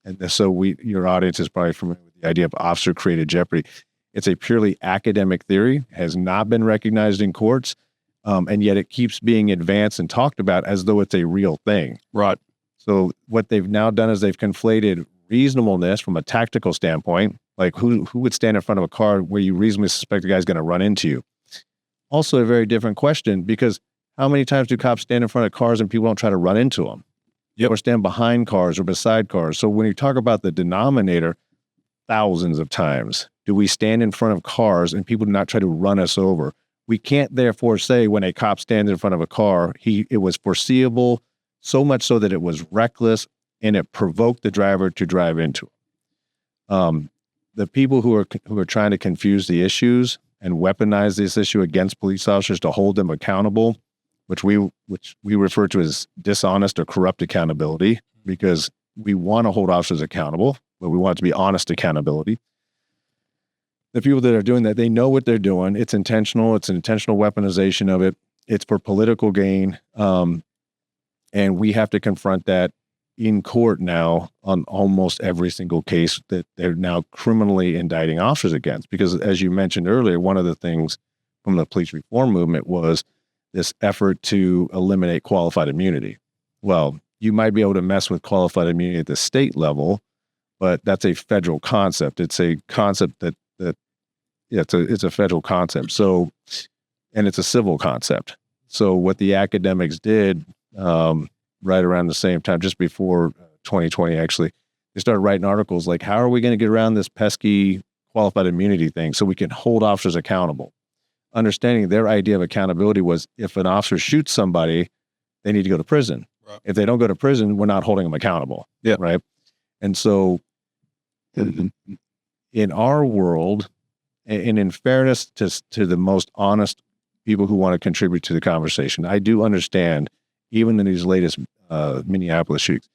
And so your audience is probably familiar with the idea of officer-created jeopardy. It's a purely academic theory, has not been recognized in courts, and yet it keeps being advanced and talked about as though it's a real thing. Right. So what they've now done is they've conflated reasonableness from a tactical standpoint, like who would stand in front of a car where you reasonably suspect the guy's going to run into you. Also a very different question, because how many times do cops stand in front of cars and people don't try to run into them? Yep. Or stand behind cars or beside cars? So when you talk about the denominator, thousands of times do we stand in front of cars and people do not try to run us over. We can't therefore say when a cop stands in front of a car, it was foreseeable, so much so that it was reckless and it provoked the driver to drive into it. The people who are trying to confuse the issues and weaponize this issue against police officers to hold them accountable, which we refer to as dishonest or corrupt accountability, because we want to hold officers accountable, but we want it to be honest accountability. The people that are doing that, they know what they're doing. It's intentional. It's an intentional weaponization of it. It's for political gain. And we have to confront that in court now on almost every single case that they're now criminally indicting officers against. Because as you mentioned earlier, one of the things from the police reform movement was this effort to eliminate qualified immunity. Well, you might be able to mess with qualified immunity at the state level, but that's a federal concept. It's a concept it's a federal concept. So, and it's a civil concept. So what the academics did right around the same time, just before 2020, actually, they started writing articles like, how are we going to get around this pesky qualified immunity thing so we can hold officers accountable? Understanding their idea of accountability was, if an officer shoots somebody, they need to go to prison. Right. If they don't go to prison, we're not holding them accountable. Yeah. Right. And so in our world, and in fairness to the most honest people who want to contribute to the conversation, I do understand, even in these latest Minneapolis shootings,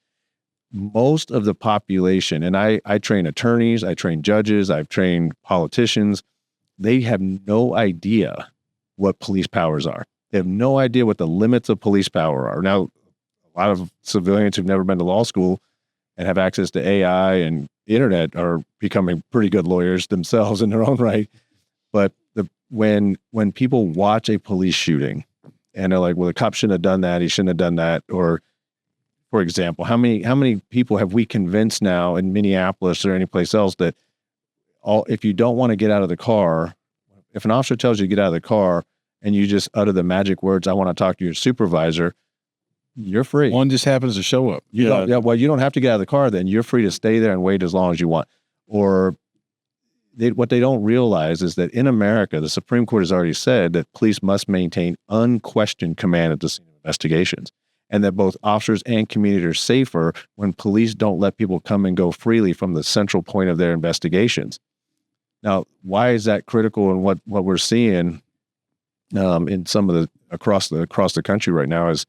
most of the population, and I train attorneys, I train judges, I've trained politicians, they have no idea what police powers are. They have no idea what the limits of police power are. Now, a lot of civilians who've never been to law school and have access to AI and the internet are becoming pretty good lawyers themselves in their own right. But when people watch a police shooting and they're like, well, the cop shouldn't have done that, he shouldn't have done that, or for example, how many people have we convinced now in Minneapolis or any place else that if you don't want to get out of the car, if an officer tells you to get out of the car and you just utter the magic words, I want to talk to your supervisor, you're free. One just happens to show up. Well, you don't have to get out of the car then. You're free to stay there and wait as long as you want. Or what they don't realize is that in America, the Supreme Court has already said that police must maintain unquestioned command at the scene of investigations, and that both officers and community are safer when police don't let people come and go freely from the central point of their investigations. Now, why is that critical? And what we're seeing in some of the across the country right now is,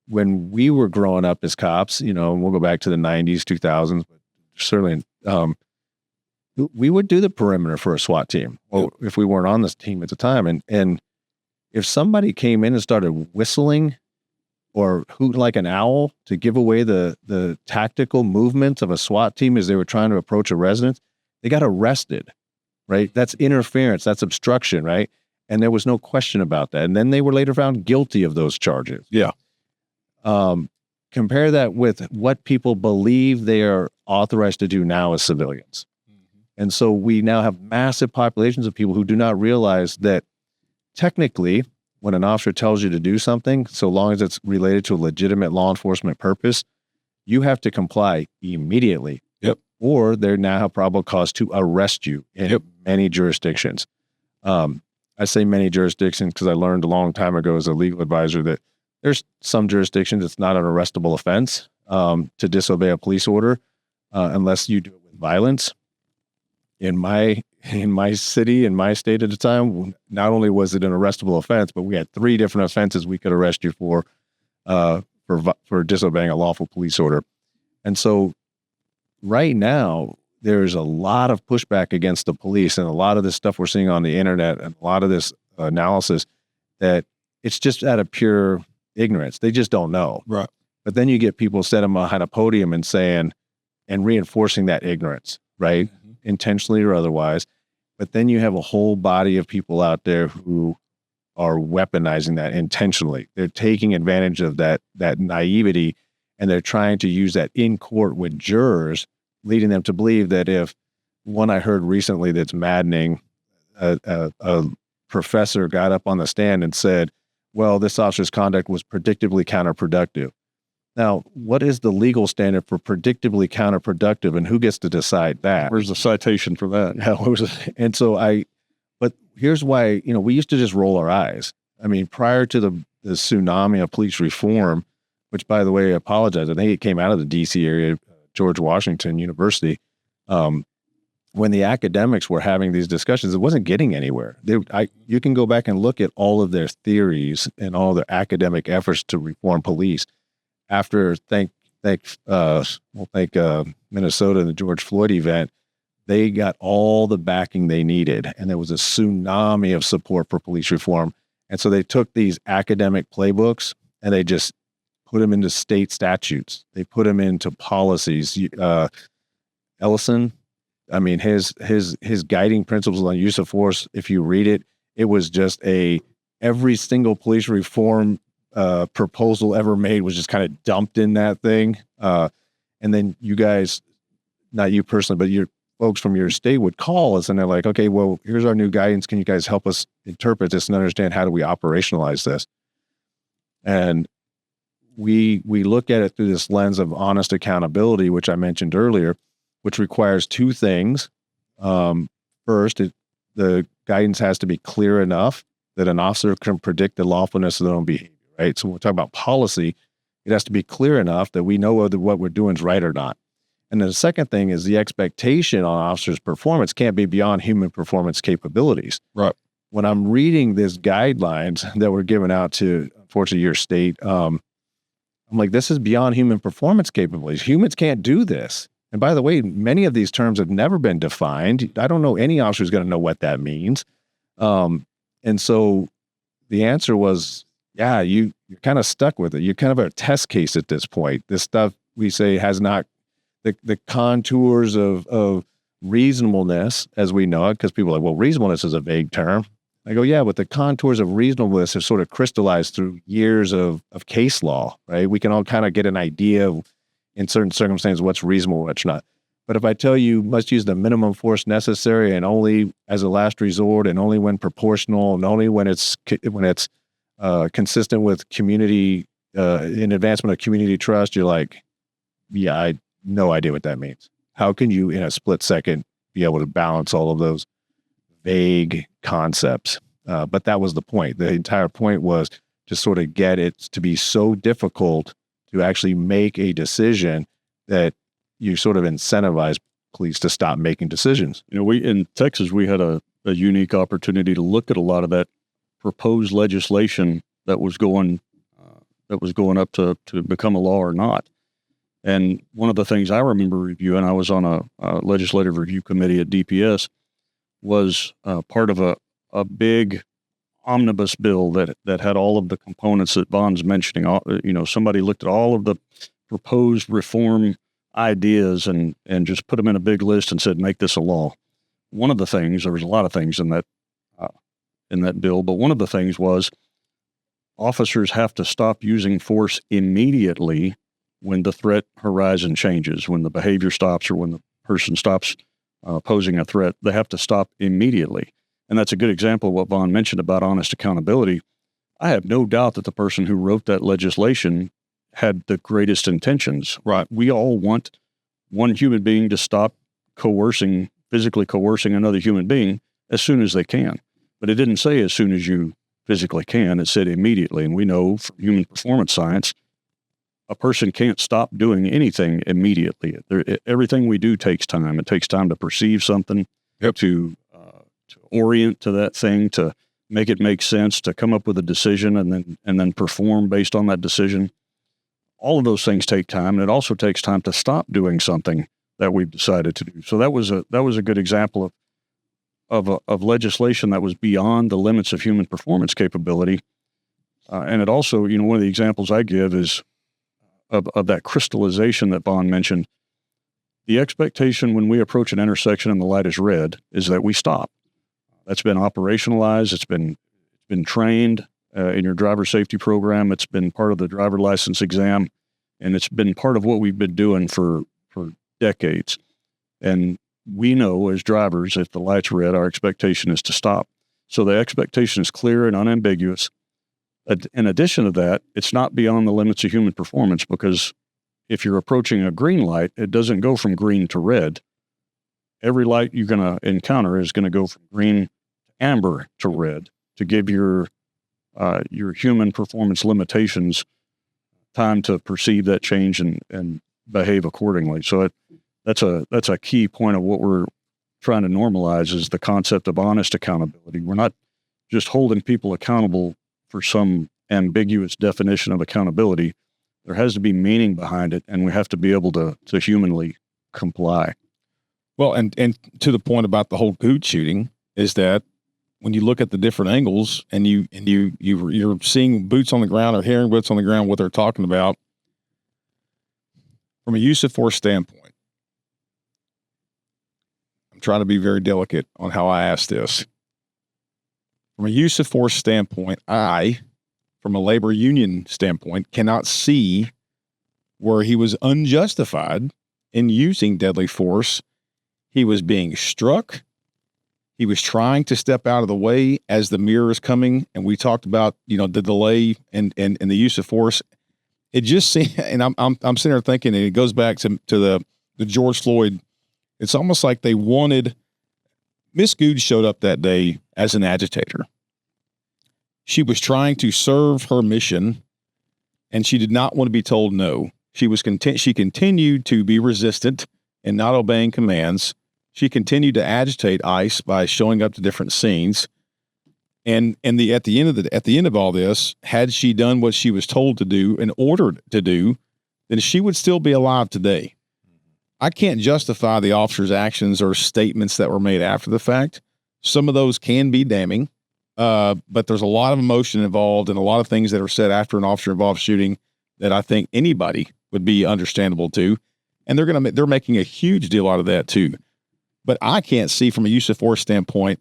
when we were growing up as cops, and we'll go back to the 90s, 2000s, but certainly we would do the perimeter for a SWAT team, or if we weren't on this team at the time. And if somebody came in and started whistling or hooting like an owl to give away the tactical movements of a SWAT team as they were trying to approach a residence, they got arrested, right? That's interference, that's obstruction, right? And there was no question about that. And then they were later found guilty of those charges. Yeah. Compare that with what people believe they are authorized to do now as civilians. Mm-hmm. And so we now have massive populations of people who do not realize that technically, when an officer tells you to do something, so long as it's related to a legitimate law enforcement purpose, you have to comply immediately. Yep. Or they now have probable cause to arrest you in many jurisdictions. I say many jurisdictions because I learned a long time ago as a legal advisor that there's some jurisdictions it's not an arrestable offense to disobey a police order unless you do it with violence. in my city, in my state at the time, not only was it an arrestable offense, but we had 3 different offenses we could arrest you for disobeying a lawful police order. And so right now, there's a lot of pushback against the police, and a lot of this stuff we're seeing on the internet and a lot of this analysis that it's just out of pure ignorance. They just don't know. Right. But then you get people standing behind a podium and saying, and reinforcing that ignorance, right? Intentionally or otherwise. But then you have a whole body of people out there who are weaponizing that intentionally. They're taking advantage of that naivety, and they're trying to use that in court with jurors, leading them to believe that if one I heard recently that's maddening, a professor got up on the stand and said, well, this officer's conduct was predictably counterproductive. Now, what is the legal standard for predictably counterproductive, and who gets to decide that? Where's the citation for that? And so but here's why, we used to just roll our eyes. I mean, prior to the tsunami of police reform, which, by the way, I apologize, I think it came out of the DC area, George Washington University, when the academics were having these discussions, it wasn't getting anywhere. You can go back and look at all of their theories and all their academic efforts to reform police. After thank Minnesota and the George Floyd event, they got all the backing they needed, and there was a tsunami of support for police reform. And so they took these academic playbooks and they just put them into state statutes. They put them into policies. Ellison, I mean, his guiding principles on use of force, if you read it, it was just every single police reform proposal ever made was just kind of dumped in that thing. And then you guys, not you personally, but your folks from your state would call us and they're like, okay, well, here's our new guidance. Can you guys help us interpret this and understand how do we operationalize this? And we look at it through this lens of honest accountability, which I mentioned earlier, which requires 2 things. First, the guidance has to be clear enough that an officer can predict the lawfulness of their own behavior, right? So when we talk about policy, it has to be clear enough that we know whether what we're doing is right or not. And then the second thing is the expectation on officers' performance can't be beyond human performance capabilities. Right. When I'm reading these guidelines that were given out to, unfortunately, your state, I'm like, this is beyond human performance capabilities. Humans can't do this. And by the way, many of these terms have never been defined. I don't know any officer who's going to know what that means. And so the answer was, yeah, you're kind of stuck with it. You're kind of a test case at this point. This stuff we say has not the contours of reasonableness as we know it, because people are like, well, reasonableness is a vague term. I go, yeah, but the contours of reasonableness have sort of crystallized through years of case law, right? We can all kind of get an idea of, in certain circumstances, what's reasonable, what's not. But if I tell you must use the minimum force necessary and only as a last resort and only when proportional and only when it's consistent with community, in advancement of community trust, you're like, yeah, I no idea what that means. How can you in a split second be able to balance all of those vague concepts? But that was the point. The entire point was to sort of get it to be so difficult to actually make a decision that you sort of incentivize police to stop making decisions. We in Texas, we had a unique opportunity to look at a lot of that proposed legislation that was going up to become a law or not. And one of the things I remember reviewing, I was on a legislative review committee at DPS, was part of a big omnibus bill that had all of the components that Von's mentioning. Somebody looked at all of the proposed reform ideas and just put them in a big list and said, make this a law. One of the things, there was a lot of things in that bill, but one of the things was officers have to stop using force immediately when the threat horizon changes, when the behavior stops or when the person stops posing a threat. They have to stop immediately. And that's a good example of what Von mentioned about honest accountability. I have no doubt that the person who wrote that legislation had the greatest intentions. Right. We all want one human being to stop physically coercing another human being as soon as they can. But it didn't say as soon as you physically can. It said immediately. And we know from human performance science, a person can't stop doing anything immediately. Everything we do takes time. It takes time to perceive something. to orient to that thing, to make it make sense, to come up with a decision and then perform based on that decision. All of those things take time, and it also takes time to stop doing something that we've decided to do. So that was a good example of legislation that was beyond the limits of human performance capability. And it also, one of the examples I give is of that crystallization that Vaughn mentioned. The expectation when we approach an intersection and the light is red is that we stop. That's been operationalized. It's been trained in your driver safety program. It's been part of the driver license exam, and it's been part of what we've been doing for decades. And we know as drivers, if the light's red, our expectation is to stop. So the expectation is clear and unambiguous. In addition to that, it's not beyond the limits of human performance, because if you're approaching a green light, it doesn't go from green to red. Every light you're going to encounter is going to go from green to amber to red to give your human performance limitations time to perceive that change and behave accordingly. So that's a key point of what we're trying to normalize, is the concept of honest accountability. We're not just holding people accountable for some ambiguous definition of accountability. There has to be meaning behind it, and we have to be able to humanly comply. Well, and to the point about the whole Gooch shooting is that when you look at the different angles and you're seeing boots on the ground or hearing boots on the ground, what they're talking about from a use of force standpoint, I'm trying to be very delicate on how I ask this. From a use of force standpoint, from a labor union standpoint, cannot see where he was unjustified in using deadly force. He was being struck. He was trying to step out of the way as the mirror is coming. And we talked about, the delay and the use of force. It just seemed, and I'm sitting there thinking, and it goes back to the George Floyd. It's almost like they wanted, Miss Gooch showed up that day as an agitator. She was trying to serve her mission, and she did not want to be told no. She continued to be resistant and not obeying commands. She continued to agitate ICE by showing up to different scenes. And at the end of all this, had she done what she was told to do and ordered to do, then she would still be alive today. I can't justify the officer's actions or statements that were made after the fact. Some of those can be damning, but there's a lot of emotion involved and a lot of things that are said after an officer-involved shooting that I think anybody would be understandable to, and they're making a huge deal out of that too. But I can't see from a use of force standpoint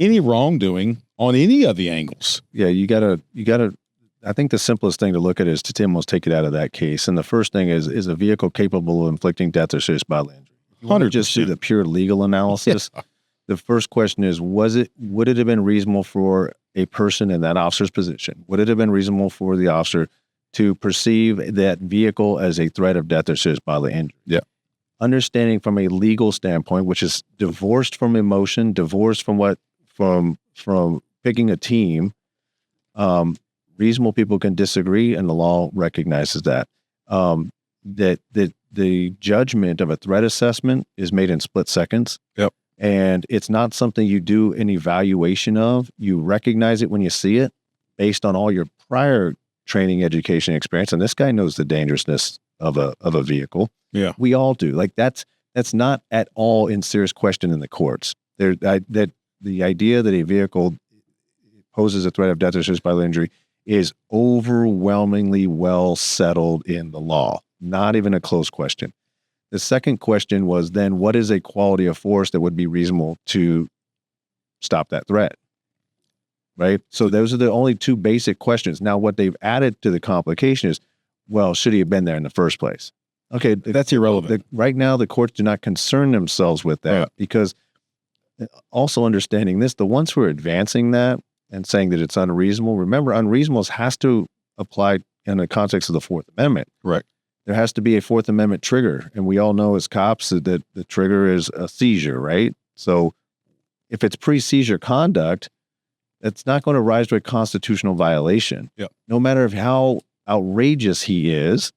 any wrongdoing on any of the angles. Yeah, you gotta. I think the simplest thing to look at is to almost take it out of that case. And the first thing is a vehicle capable of inflicting death or serious bodily injury. If you want to just do the pure legal analysis, the first question is, would it have been reasonable for a person in that officer's position? Would it have been reasonable for the officer to perceive that vehicle as a threat of death or serious bodily injury? Yeah. Understanding from a legal standpoint, which is divorced from emotion, divorced from picking a team, reasonable people can disagree, and the law recognizes that. That the judgment of a threat assessment is made in split seconds. Yep. And it's not something you do an evaluation of. You recognize it when you see it based on all your prior training, education, experience. And this guy knows the dangerousness of a vehicle. Yeah. We all do. Like that's not at all in serious question in the courts. That the idea that a vehicle poses a threat of death or serious bodily injury is overwhelmingly well settled in the law. Not even a close question. The second question was then, what is a quality of force that would be reasonable to stop that threat? Right? So those are the only two basic questions. Now, what they've added to the complication is, well, should he have been there in the first place? Okay. That's irrelevant. Right now, the courts do not concern themselves with that because also understanding this, the ones who are advancing that and saying that it's unreasonable, remember, unreasonableness has to apply in the context of the Fourth Amendment. Correct. There has to be a Fourth Amendment trigger. And we all know as cops that the trigger is a seizure, right? So if it's pre-seizure conduct, it's not going to rise to a constitutional violation. Yep. No matter how outrageous he is,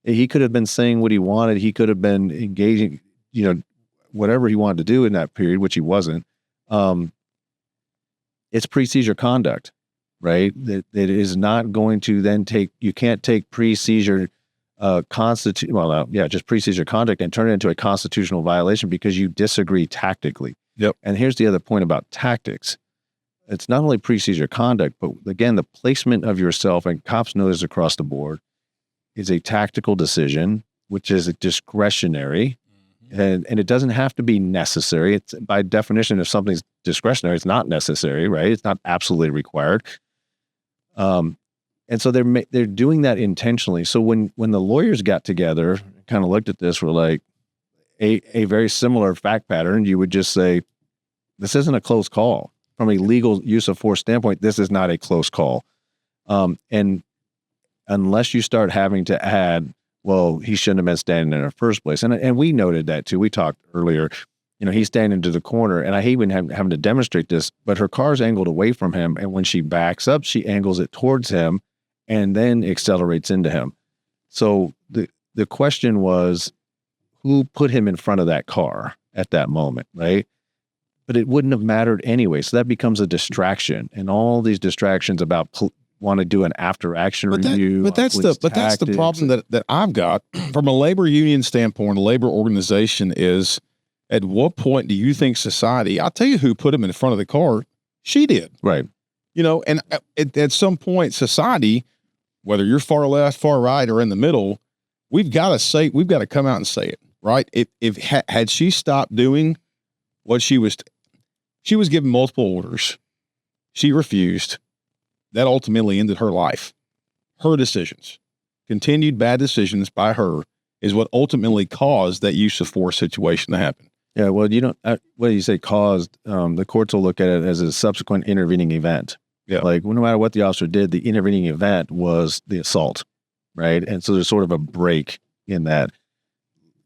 he could have been saying what he wanted. He could have been engaging, whatever he wanted to do in that period, which he wasn't, it's pre-seizure conduct, right? That is not going to then you can't take pre-seizure just pre-seizure conduct and turn it into a constitutional violation because you disagree tactically. Yep. And here's the other point about tactics. It's not only pre-seizure conduct, but again, the placement of yourself, and cops know this across the board, is a tactical decision, which is discretionary. And it doesn't have to be necessary. It's by definition, if something's discretionary, it's not necessary, right? It's not absolutely required. And so they're doing that intentionally. So when the lawyers got together, kind of looked at this, were like a very similar fact pattern, you would just say, this isn't a close call. From a legal use of force standpoint, this is not a close call. And unless you start having to add, well, he shouldn't have been standing in the first place. And we noted that too. We talked earlier, he's standing to the corner, and I hate even having to demonstrate this, but her car's angled away from him. And when she backs up, she angles it towards him and then accelerates into him. So the question was, who put him in front of that car at that moment, right? But it wouldn't have mattered anyway. So that becomes a distraction, and all these distractions about want to do an after action review. But that's the problem that I've got from a labor union standpoint, a labor organization is, at what point do you think society, I'll tell you who put him in front of the car. She did. Right. And at some point, society, whether you're far left, far right, or in the middle, we've got to come out and say it, right? Had she stopped doing what she was given multiple orders, she refused. That ultimately ended her life. Her decisions, continued bad decisions by her, is what ultimately caused that use of force situation to happen. Yeah, well, what do you say caused? The courts will look at it as a subsequent intervening event. Yeah. Like, no matter what the officer did, the intervening event was the assault, right? And so there's sort of a break in that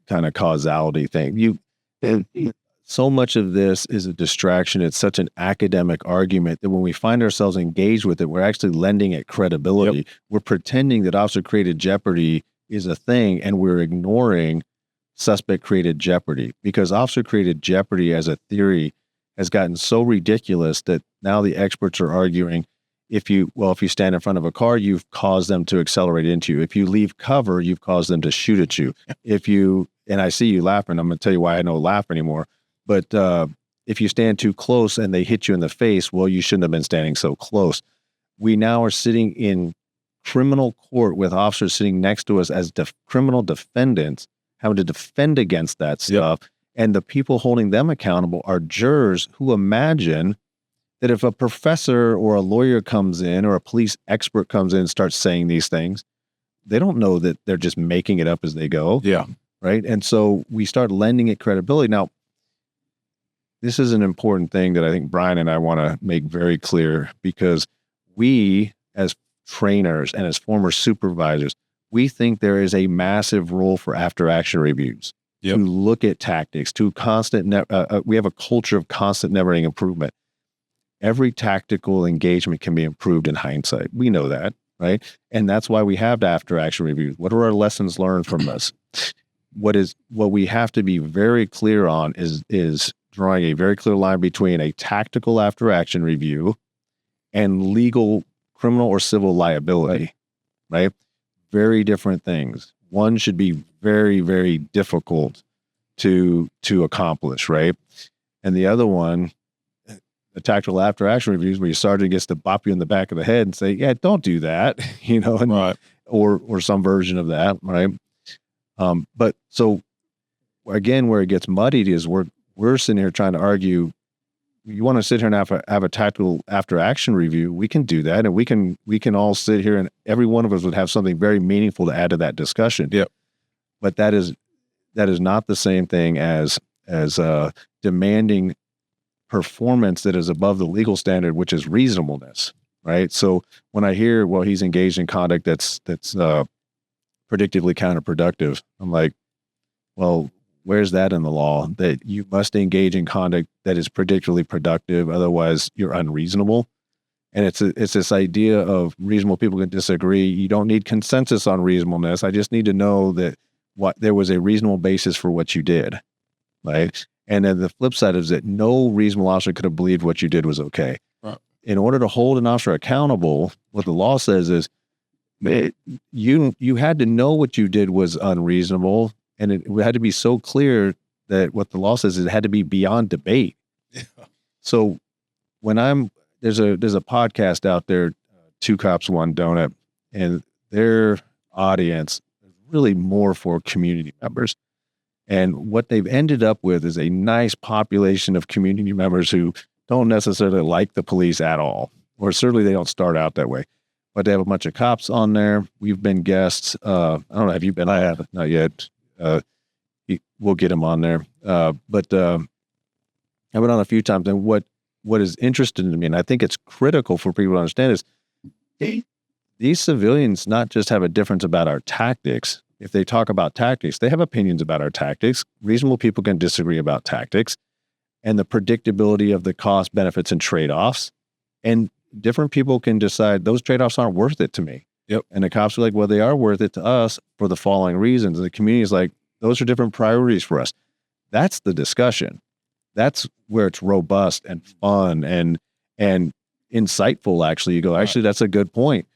kind of causality thing. So much of this is a distraction. It's such an academic argument that when we find ourselves engaged with it, we're actually lending it credibility. Yep. We're pretending that officer-created jeopardy is a thing, and we're ignoring suspect-created jeopardy, because officer-created jeopardy as a theory has gotten so ridiculous that now the experts are arguing, if you stand in front of a car, you've caused them to accelerate into you. If you leave cover, you've caused them to shoot at you. And I see you laughing, I'm going to tell you why I don't laugh anymore. But if you stand too close and they hit you in the face, well, you shouldn't have been standing so close. We now are sitting in criminal court with officers sitting next to us as criminal defendants, having to defend against that stuff. Yep. And the people holding them accountable are jurors who imagine that if a professor or a lawyer comes in or a police expert comes in and starts saying these things, they don't know that they're just making it up as they go. Yeah. Right. And so we start lending it credibility. Now, this is an important thing that I think Brian and I want to make very clear, because we, as trainers and as former supervisors, we think there is a massive role for after-action reviews. Yep. To look at tactics, to we have a culture of constant never-ending improvement. Every tactical engagement can be improved in hindsight. We know that, right? And that's why we have after-action reviews. What are our lessons learned from this? What we have to be very clear on is drawing a very clear line between a tactical after-action review and legal, criminal, or civil liability, right? Very different things. One should be very, very difficult to accomplish, right? And the other one, the tactical after-action reviews, where your sergeant gets to bop you in the back of the head and say, "Yeah, don't do that," right. or some version of that, right? But so again, where it gets muddied is we're sitting here trying to argue. You want to sit here and have a tactical after-action review, we can do that, and we can all sit here, and every one of us would have something very meaningful to add to that discussion. Yep. But that is not the same thing as demanding performance that is above the legal standard, which is reasonableness, right? So when I hear, well, he's engaged in conduct that's predictively counterproductive, I'm like, well, where's that in the law, that you must engage in conduct that is predictably productive, otherwise you're unreasonable? And it's this idea of reasonable people can disagree. You don't need consensus on reasonableness. I just need to know that there was a reasonable basis for what you did, right? And then the flip side is that no reasonable officer could have believed what you did was okay. Right. In order to hold an officer accountable, what the law says is you had to know what you did was unreasonable, and it had to be so clear that what the law says is it had to be beyond debate. Yeah. So when there's a podcast out there, Two Cops, One Donut, and their audience is really more for community members. And what they've ended up with is a nice population of community members who don't necessarily like the police at all, or certainly they don't start out that way. But they have a bunch of cops on there. We've been guests. I don't know. Have you been? I haven't. Not yet. We'll get him on there. But I've been on a few times. And what is interesting to me, and I think it's critical for people to understand, is these civilians not just have a difference about our tactics. If they talk about tactics, they have opinions about our tactics. Reasonable people can disagree about tactics and the predictability of the cost, benefits, and trade-offs. And different people can decide those trade-offs aren't worth it to me. Yep. And the cops are like, well, they are worth it to us for the following reasons. And the community is like, those are different priorities for us. That's the discussion. That's where it's robust and fun and insightful, actually. You go, actually, that's a good point.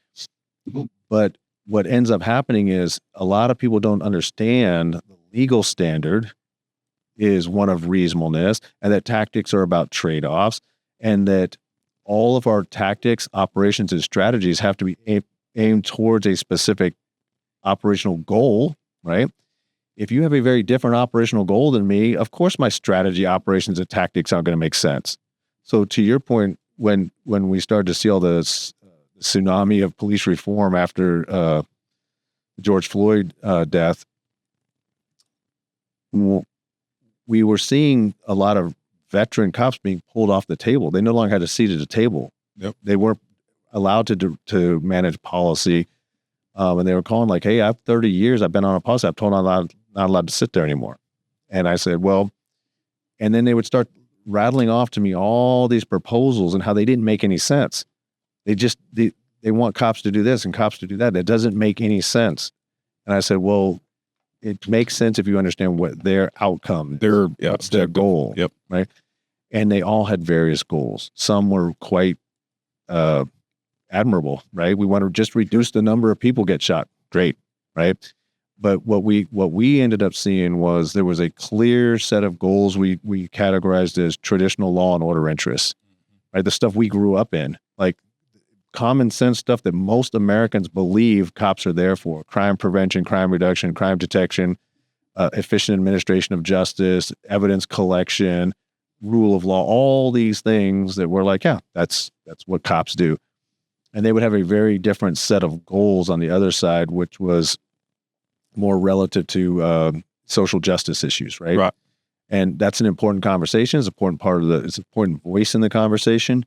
But what ends up happening is a lot of people don't understand the legal standard is one of reasonableness, and that tactics are about trade-offs, and that all of our tactics, operations, and strategies have to be aimed towards a specific operational goal, right? If you have a very different operational goal than me, of course my strategy, operations, and tactics aren't going to make sense. So to your point, when we started to see all the tsunami of police reform after George Floyd death, we were seeing a lot of veteran cops being pulled off the table. They no longer had a seat at the table. Yep. They weren't allowed to manage policy. And they were calling like, hey, I have 30 years. I've been on a policy. I'm told I'm not allowed to sit there anymore. And I said, well, and then they would start rattling off to me all these proposals and how they didn't make any sense. They want cops to do this and cops to do that. That doesn't make any sense. And I said, well, it makes sense if you understand what their outcome is. What's their goal. Yep. Right. And they all had various goals. Some were quite admirable, right? We want to just reduce the number of people get shot. Great. Right. But what we ended up seeing was there was a clear set of goals we categorized as traditional law and order interests, right? The stuff we grew up in, like common sense stuff that most Americans believe cops are there for: crime prevention, crime reduction, crime detection, efficient administration of justice, evidence collection, rule of law, all these things that we're like, yeah, that's what cops do. And they would have a very different set of goals on the other side, which was more relative to social justice issues, right? Right. And that's an important conversation. It's an important part of it's an important voice in the conversation.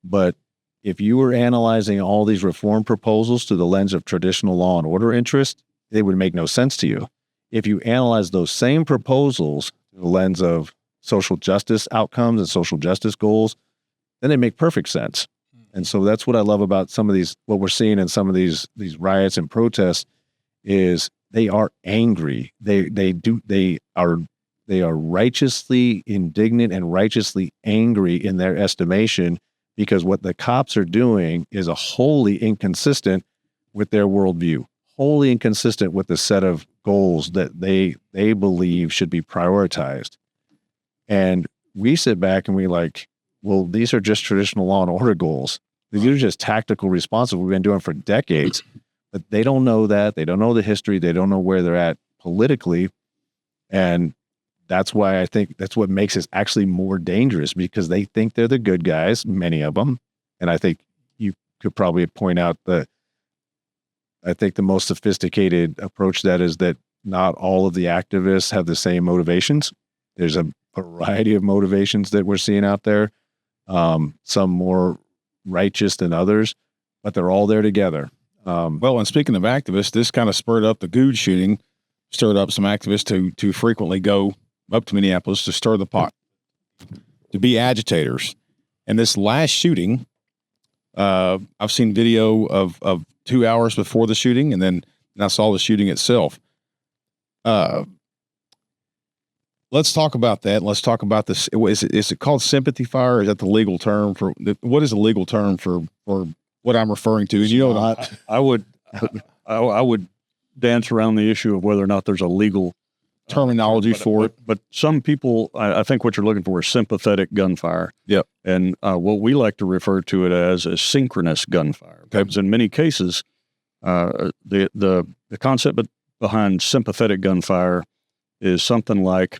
But if you were analyzing all these reform proposals through the lens of traditional law and order interest, they would make no sense to you. If you analyze those same proposals through the lens of social justice outcomes and social justice goals, then they make perfect sense. And so that's what I love about some of these, what we're seeing in some of these riots and protests, is they are angry. They are righteously indignant and righteously angry in their estimation, because what the cops are doing is wholly inconsistent with their worldview, wholly inconsistent with the set of goals that they believe should be prioritized. And we sit back and we like, well, these are just traditional law and order goals. These are just tactical responses we've been doing for decades. But they don't know that. They don't know the history. They don't know where they're at politically. And that's why I think that's what makes it actually more dangerous, because they think they're the good guys, many of them. And I think you could probably point out I think the most sophisticated approach to that is that not all of the activists have the same motivations. There's a variety of motivations that we're seeing out there, some more righteous than others, but they're all there together. Well, and speaking of activists, this kind of spurred up the Good shooting, stirred up some activists to frequently go up to Minneapolis to stir the pot, to be agitators. And this last shooting, I've seen video of 2 hours before the shooting, and then I saw the shooting itself. let's talk about that. Let's talk about this. Is it called sympathy fire? Is that the legal term for what is the legal term for what I'm referring to? And you know what? I would dance around the issue of whether or not there's a legal terminology for it. But some people, I think what you're looking for is sympathetic gunfire. Yep. And what we like to refer to it as is synchronous gunfire. Okay. Because in many cases, the concept behind sympathetic gunfire is something like,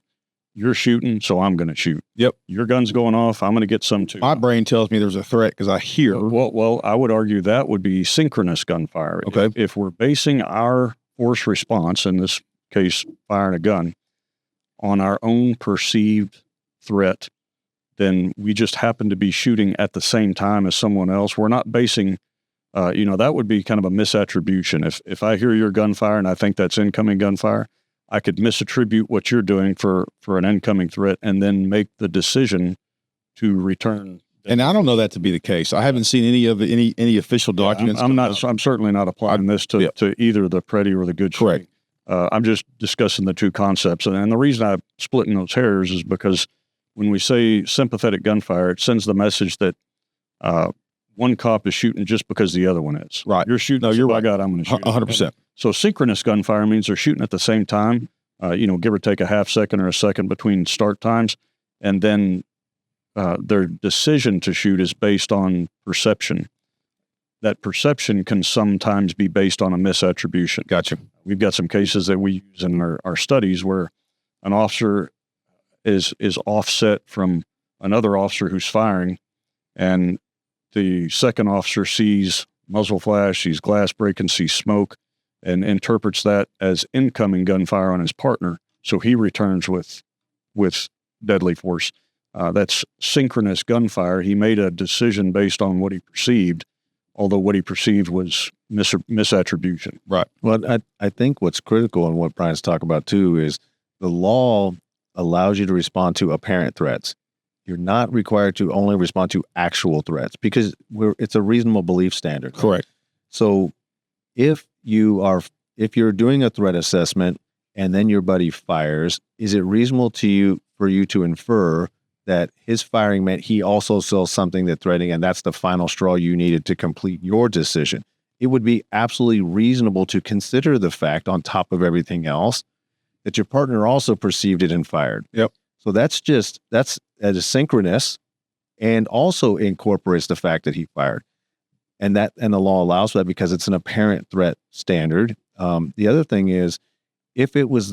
you're shooting, so I'm going to shoot. Yep. Your gun's going off, I'm going to get some too. My brain tells me there's a threat because I hear. Well, I would argue that would be synchronous gunfire. Okay. If we're basing our force response, in this case, firing a gun, on our own perceived threat, then we just happen to be shooting at the same time as someone else. We're not basing, that would be kind of a misattribution. If I hear your gunfire and I think that's incoming gunfire, I could misattribute what you're doing for an incoming threat and then make the decision to return. And I don't know that to be the case. I haven't seen any official documents. I'm certainly not applying this to either the Pretty or the Good Correct. Shooting. I'm just discussing the two concepts. And the reason I'm splitting those hairs is because when we say sympathetic gunfire, it sends the message that one cop is shooting just because the other one is. Right. You're shooting. No, you're by right. God, I'm going to shoot. 100%. So synchronous gunfire means they're shooting at the same time, give or take a half second or a second between start times. And then their decision to shoot is based on perception. That perception can sometimes be based on a misattribution. Gotcha. We've got some cases that we use in our studies where an officer is offset from another officer who's firing, and the second officer sees muzzle flash, sees glass break, and sees smoke, and interprets that as incoming gunfire on his partner. So he returns with deadly force. That's synchronous gunfire. He made a decision based on what he perceived, although what he perceived was misattribution. Right. Well, I think what's critical and what Brian's talking about too is the law allows you to respond to apparent threats. You're not required to only respond to actual threats because it's a reasonable belief standard. Correct. So if you're doing a threat assessment and then your buddy fires, is it reasonable for you to infer that his firing meant he also saw something that threatening, and that's the final straw you needed to complete your decision? It would be absolutely reasonable to consider the fact, on top of everything else, that your partner also perceived it and fired. Yep. So that's asynchronous and also incorporates the fact that he fired. And the law allows for that because it's an apparent threat standard. The other thing is, if it was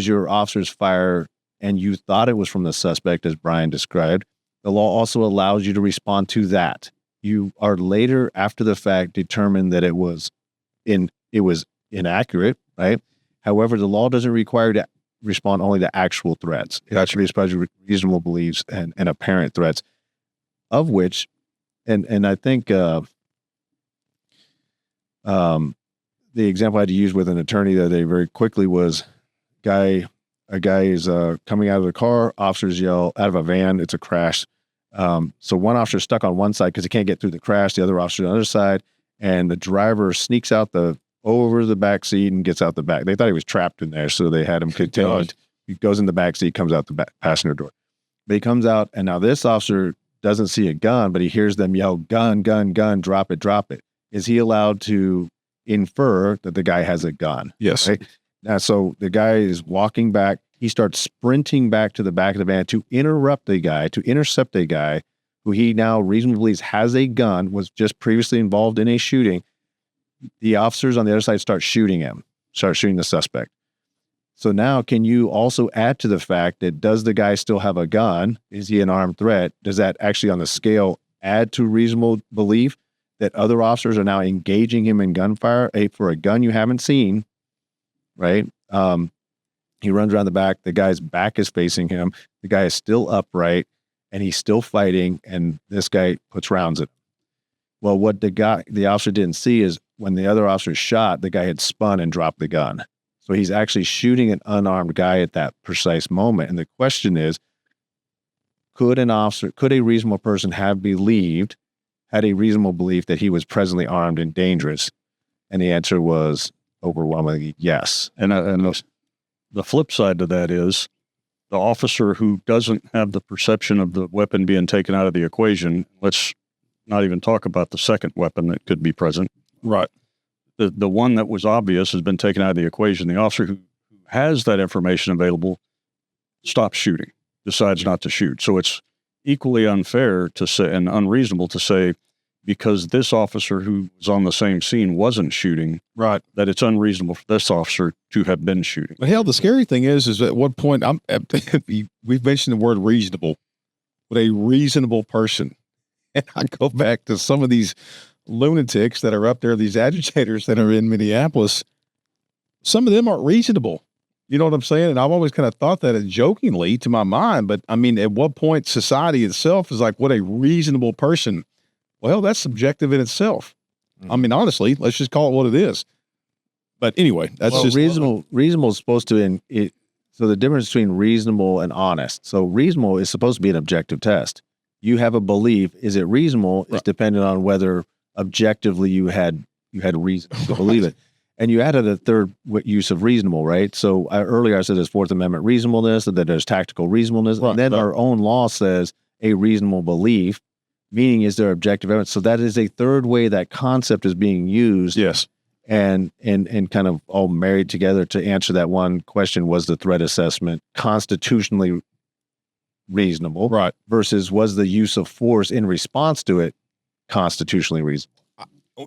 your officer's fire and you thought it was from the suspect, as Brian described, the law also allows you to respond to that. You are later, after the fact, determined that it was inaccurate, right? However, the law doesn't require to respond only to actual threats. It actually responds to reasonable beliefs and apparent threats, of which, and I think the example I had to use with an attorney the other day very quickly was a guy is coming out of the car, officers yell out of a van, it's a crash. So one officer is stuck on one side because he can't get through the crash, the other officer on the other side, and the driver sneaks out over the back seat and gets out the back. They thought he was trapped in there, so they had him contained. He goes in the back seat, comes out the back passenger door. But he comes out, and now this officer doesn't see a gun, but he hears them yell, "Gun, gun, gun, drop it, drop it." Is he allowed to infer that the guy has a gun? Yes. Right? Now, so the guy is walking back. He starts sprinting back to the back of the van to intercept a guy who he now reasonably believes has a gun, was just previously involved in a shooting. The officers on the other side start shooting the suspect. So now, can you also add to the fact that, does the guy still have a gun? Is he an armed threat? Does that actually on the scale add to reasonable belief that other officers are now engaging him in gunfire for a gun you haven't seen, right? He runs around the back. The guy's back is facing him. The guy is still upright and he's still fighting. And this guy puts rounds at him. Well, what the officer didn't see is when the other officer shot, the guy had spun and dropped the gun. So he's actually shooting an unarmed guy at that precise moment. And the question is, could a reasonable person had a reasonable belief that he was presently armed and dangerous? And the answer was overwhelmingly yes. And the flip side to that is, the officer who doesn't have the perception of the weapon being taken out of the equation, let's not even talk about the second weapon that could be present. Right. The one that was obvious has been taken out of the equation. The officer who has that information available stops shooting, decides not to shoot. So it's equally unfair to say and unreasonable to say, because this officer who was on the same scene wasn't shooting, Right. that it's unreasonable for this officer to have been shooting. But hell, the scary thing is at what point we've mentioned the word reasonable, but a reasonable person. And I go back to some of these lunatics that are up there, these agitators that are in Minneapolis. Some of them aren't reasonable. You know what I'm saying? And I've always kind of thought that jokingly to my mind, but I mean, at what point society itself is like, what a reasonable person. Well, that's subjective in itself. I mean, honestly, let's just call it what it is. But anyway, that's just reasonable. Reasonable is supposed to so the difference between reasonable and honest. So reasonable is supposed to be an objective test. You have a belief. Is it reasonable? Is dependent on whether objectively you had reason to believe it. And you added a third use of reasonable, right? So earlier I said there's Fourth Amendment reasonableness, that there's tactical reasonableness, and then our own law says a reasonable belief, meaning is there objective evidence. So that is a third way that concept is being used. yes. And kind of all married together to answer that one question: was the threat assessment constitutionally reasonable? Right. Versus was the use of force in response to it constitutionally reasonable?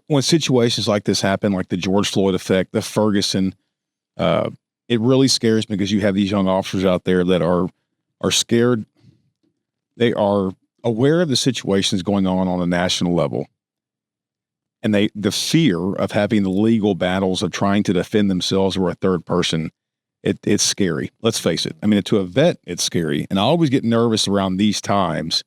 When situations like this happen, like the George Floyd effect, the Ferguson, it really scares me because you have these young officers out there that are scared. They are aware of the situations going on a national level. And the fear of having the legal battles of trying to defend themselves or a third person, it's scary. Let's face it. I mean, to a vet, it's scary. And I always get nervous around these times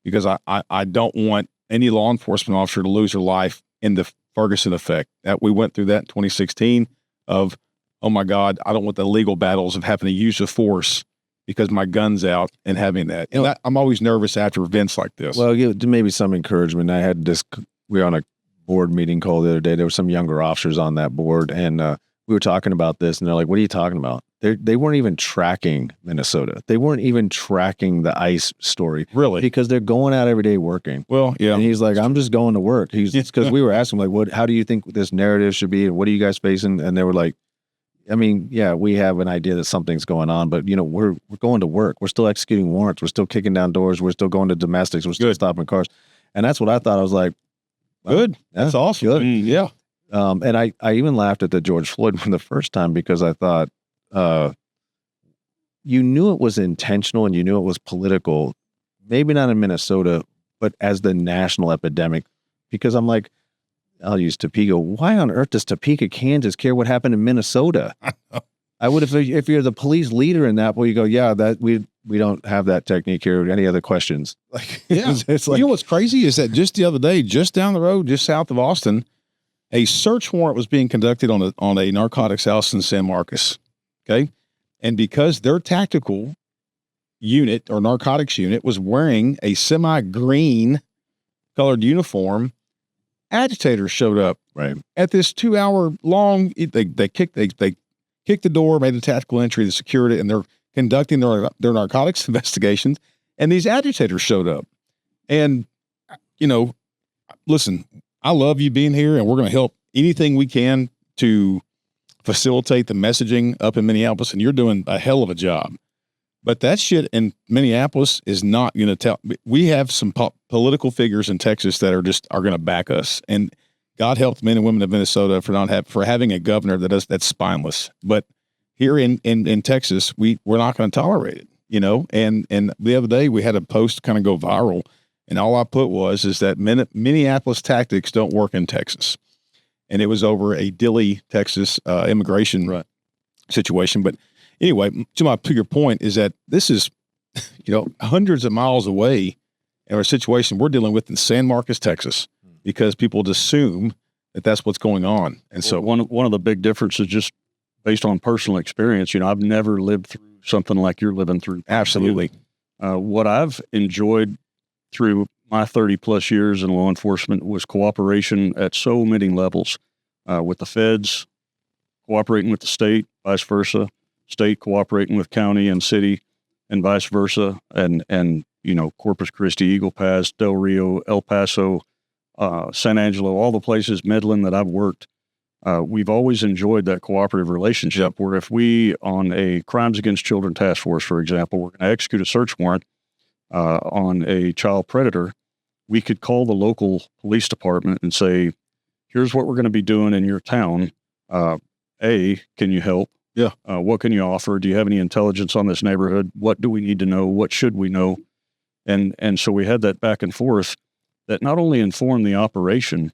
because I don't want any law enforcement officer to lose their life in the Ferguson effect. That we went through that in 2016 of, oh my God, I don't want the legal battles of having to use of force because my gun's out and having that. And I'm always nervous after events like this. Well, maybe some encouragement. I had this, we were on a board meeting call the other day. There were some younger officers on that board, and we were talking about this, and they're like, what are you talking about? They weren't even tracking Minnesota. They weren't even tracking the ICE story. Really? Because they're going out every day working. Well, yeah. And he's like, I'm just going to work. It's because we were asking, like, how do you think this narrative should be? And what are you guys facing? And they were like, I mean, yeah, we have an idea that something's going on, but we're going to work. We're still executing warrants. We're still kicking down doors. We're still going to domestics. We're still stopping cars. And that's what I thought. I was like, well, good. That's awesome. Good. Yeah. And I even laughed at the George Floyd one the first time because I thought, you knew it was intentional and you knew it was political, maybe not in Minnesota, but as the national epidemic, because I'm like, I'll use Topeka. Why on earth does Topeka, Kansas care what happened in Minnesota? I would if you're the police leader in that, well, you go, yeah, that we don't have that technique here. Any other questions? Like, yeah. it's like, you know what's crazy is that just the other day, just down the road, just south of Austin, a search warrant was being conducted on a narcotics house in San Marcos. Okay. And because their tactical unit or narcotics unit was wearing a semi-green colored uniform, agitators showed up at this 2-hour long. They kicked the door, made a tactical entry, they secured it, and they're conducting their narcotics investigations. And these agitators showed up. And listen, I love you being here, and we're going to help anything we can to facilitate the messaging up in Minneapolis, and you're doing a hell of a job. But that shit in Minneapolis is not going to tell. We have some political figures in Texas that are going to back us, and God help the men and women of Minnesota for having a governor that's spineless. But here in Texas, we're not going to tolerate it. And the other day we had a post kind of go viral, and all I put is that Minneapolis tactics don't work in Texas. And it was over a Dilley, Texas immigration situation. But anyway, to your point is that this is, hundreds of miles away in our situation we're dealing with in San Marcos, Texas, because people just assume that that's what's going on. And so one of the big differences, just based on personal experience, I've never lived through something like you're living through. Absolutely. What I've enjoyed through my 30 plus years in law enforcement was cooperation at so many levels, with the feds, cooperating with the state, vice versa, state cooperating with county and city, and vice versa. And, you know, Corpus Christi, Eagle Pass, Del Rio, El Paso, San Angelo, all the places, Midland that I've worked, we've always enjoyed that cooperative relationship where if we, on a crimes against children task force, for example, we're going to execute a search warrant on a child predator, we could call the local police department and say, here's what we're going to be doing in your town. Can you help? Yeah. What can you offer? Do you have any intelligence on this neighborhood? What do we need to know? What should we know? And so we had that back and forth that not only informed the operation,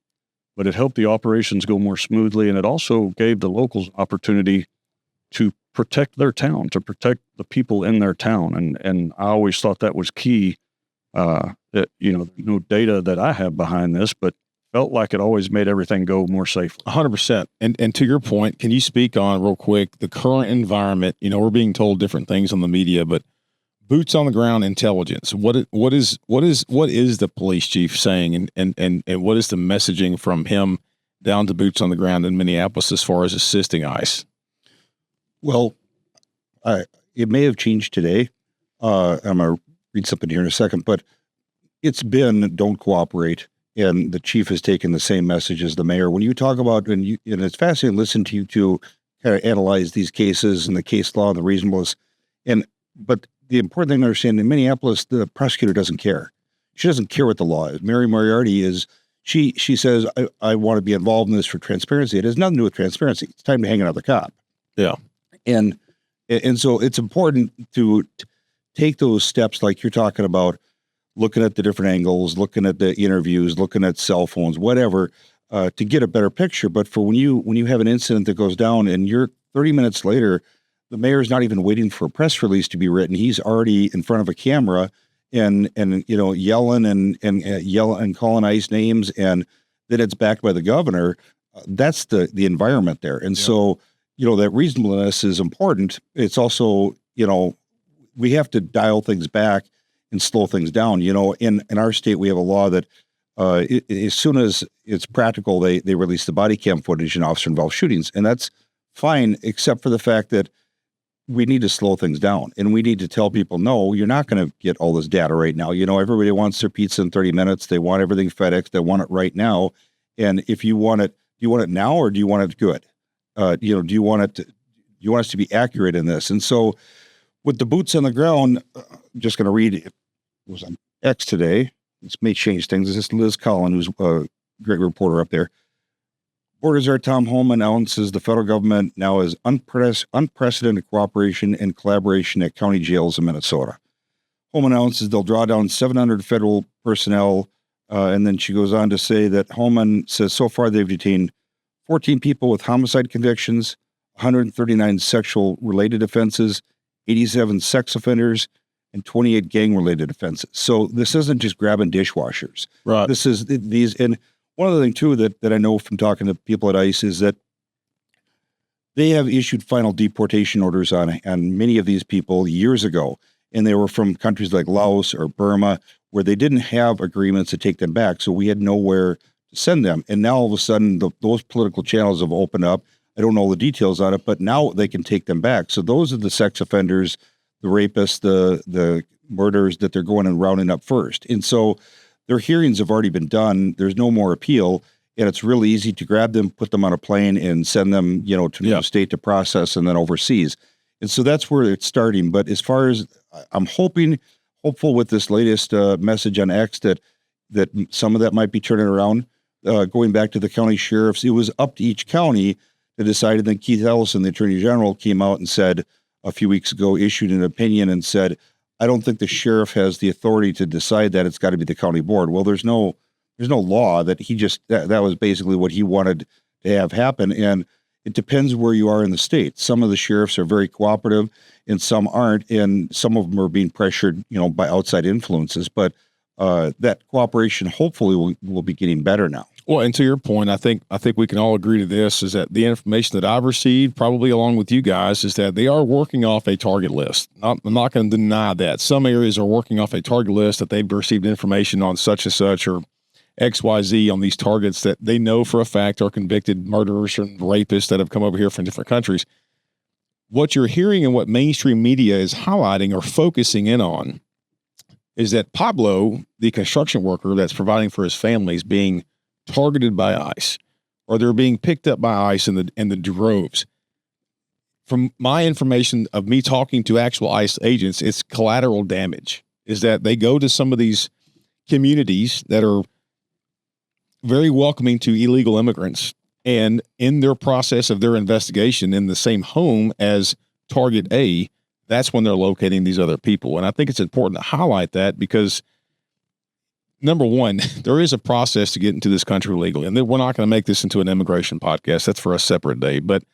but it helped the operations go more smoothly. And it also gave the locals an opportunity to protect their town, to protect the people in their town. And I always thought that was key. That, you know, no data that I have behind this, but felt like it always made everything go more safely. 100%. And to your point, can you speak on real quick the current environment? You know, we're being told different things on the media, but boots on the ground intelligence. What is the police chief saying, and what is the messaging from him down to boots on the ground in Minneapolis as far as assisting ICE? Well, it may have changed today. I'm going to read something here in a second, but it's been don't cooperate. And the chief has taken the same message as the mayor. When you talk about, and it's fascinating to listen to you to kind of analyze these cases and the case law and the reasonableness. But the important thing to understand in Minneapolis, the prosecutor doesn't care. She doesn't care what the law is. Mary Moriarty is, she says, I want to be involved in this for transparency. It has nothing to do with transparency. It's time to hang another cop. Yeah. And so it's important to take those steps like you're talking about, looking at the different angles, looking at the interviews, looking at cell phones, whatever, to get a better picture. But for when you have an incident that goes down and you're 30 minutes later, the mayor's not even waiting for a press release to be written. He's already in front of a camera and you know, yelling and calling ICE names, and then it's backed by the governor. That's the environment there. And so, you know, that reasonableness is important. It's also, you know, we have to dial things back and slow things down. You know, in our state, we have a law that as soon as it's practical, they release the body cam footage in officer-involved shootings. And that's fine, except for the fact that we need to slow things down. And we need to tell people, no, you're not going to get all this data right now. You know, everybody wants their pizza in 30 minutes. They want everything FedEx. They want it right now. And if you want it, do you want it now or do you want it good? You know, do you want us to be accurate in this? And so with the boots on the ground, I'm just going to read, it was on X today. This may change things. This is Liz Collin, who's a great reporter up there. Board Czar Tom Holm announces the federal government now has unprecedented cooperation and collaboration at county jails in Minnesota. Holm announces they'll draw down 700 federal personnel, and then she goes on to say that Holman says so far they've detained 14 people with homicide convictions, 139 sexual-related offenses, 87 sex offenders, and 28 gang-related offenses. So this isn't just grabbing dishwashers. Right. This is these, and one other thing too that I know from talking to people at ICE is that they have issued final deportation orders on many of these people years ago, and they were from countries like Laos or Burma, where they didn't have agreements to take them back, so we had nowhere to send them. And now all of a sudden, those political channels have opened up. I don't know the details on it, but now they can take them back. So those are the sex offenders, the rapists, the murderers that they're going and rounding up first. And so their hearings have already been done. There's no more appeal, and it's really easy to grab them, put them on a plane, and send them, you know, to the state to process and then overseas. And so that's where it's starting. But as far as I'm hopeful with this latest message on X that some of that might be turning around. Going back to the county sheriffs, it was up to each county to decide. And then Keith Ellison, the attorney general, came out and said a few weeks ago, issued an opinion and said, I don't think the sheriff has the authority to decide that. It's got to be the county board. Well, there's no law that he just, that was basically what he wanted to have happen. And it depends where you are in the state. Some of the sheriffs are very cooperative and some aren't. And some of them are being pressured, you know, by outside influences. But that cooperation hopefully will be getting better now. Well, and to your point, I think we can all agree to this, is that the information that I've received, probably along with you guys, is that they are working off a target list. I'm not going to deny that. Some areas are working off a target list that they've received information on such and such or XYZ on these targets that they know for a fact are convicted murderers and rapists that have come over here from different countries. what you're hearing and what mainstream media is highlighting or focusing in on is that Pablo, the construction worker that's providing for his family, is being targeted by ICE, or they're being picked up by ICE in the droves. From my information of me talking to actual ICE agents, it's collateral damage. Is that they go to some of these communities that are very welcoming to illegal immigrants, and in their process of their investigation in the same home as Target A, that's when they're locating these other people. And I think it's important to highlight that because, number one, there is a process to get into this country legally. And we're not going to make this into an immigration podcast. That's for a separate day. But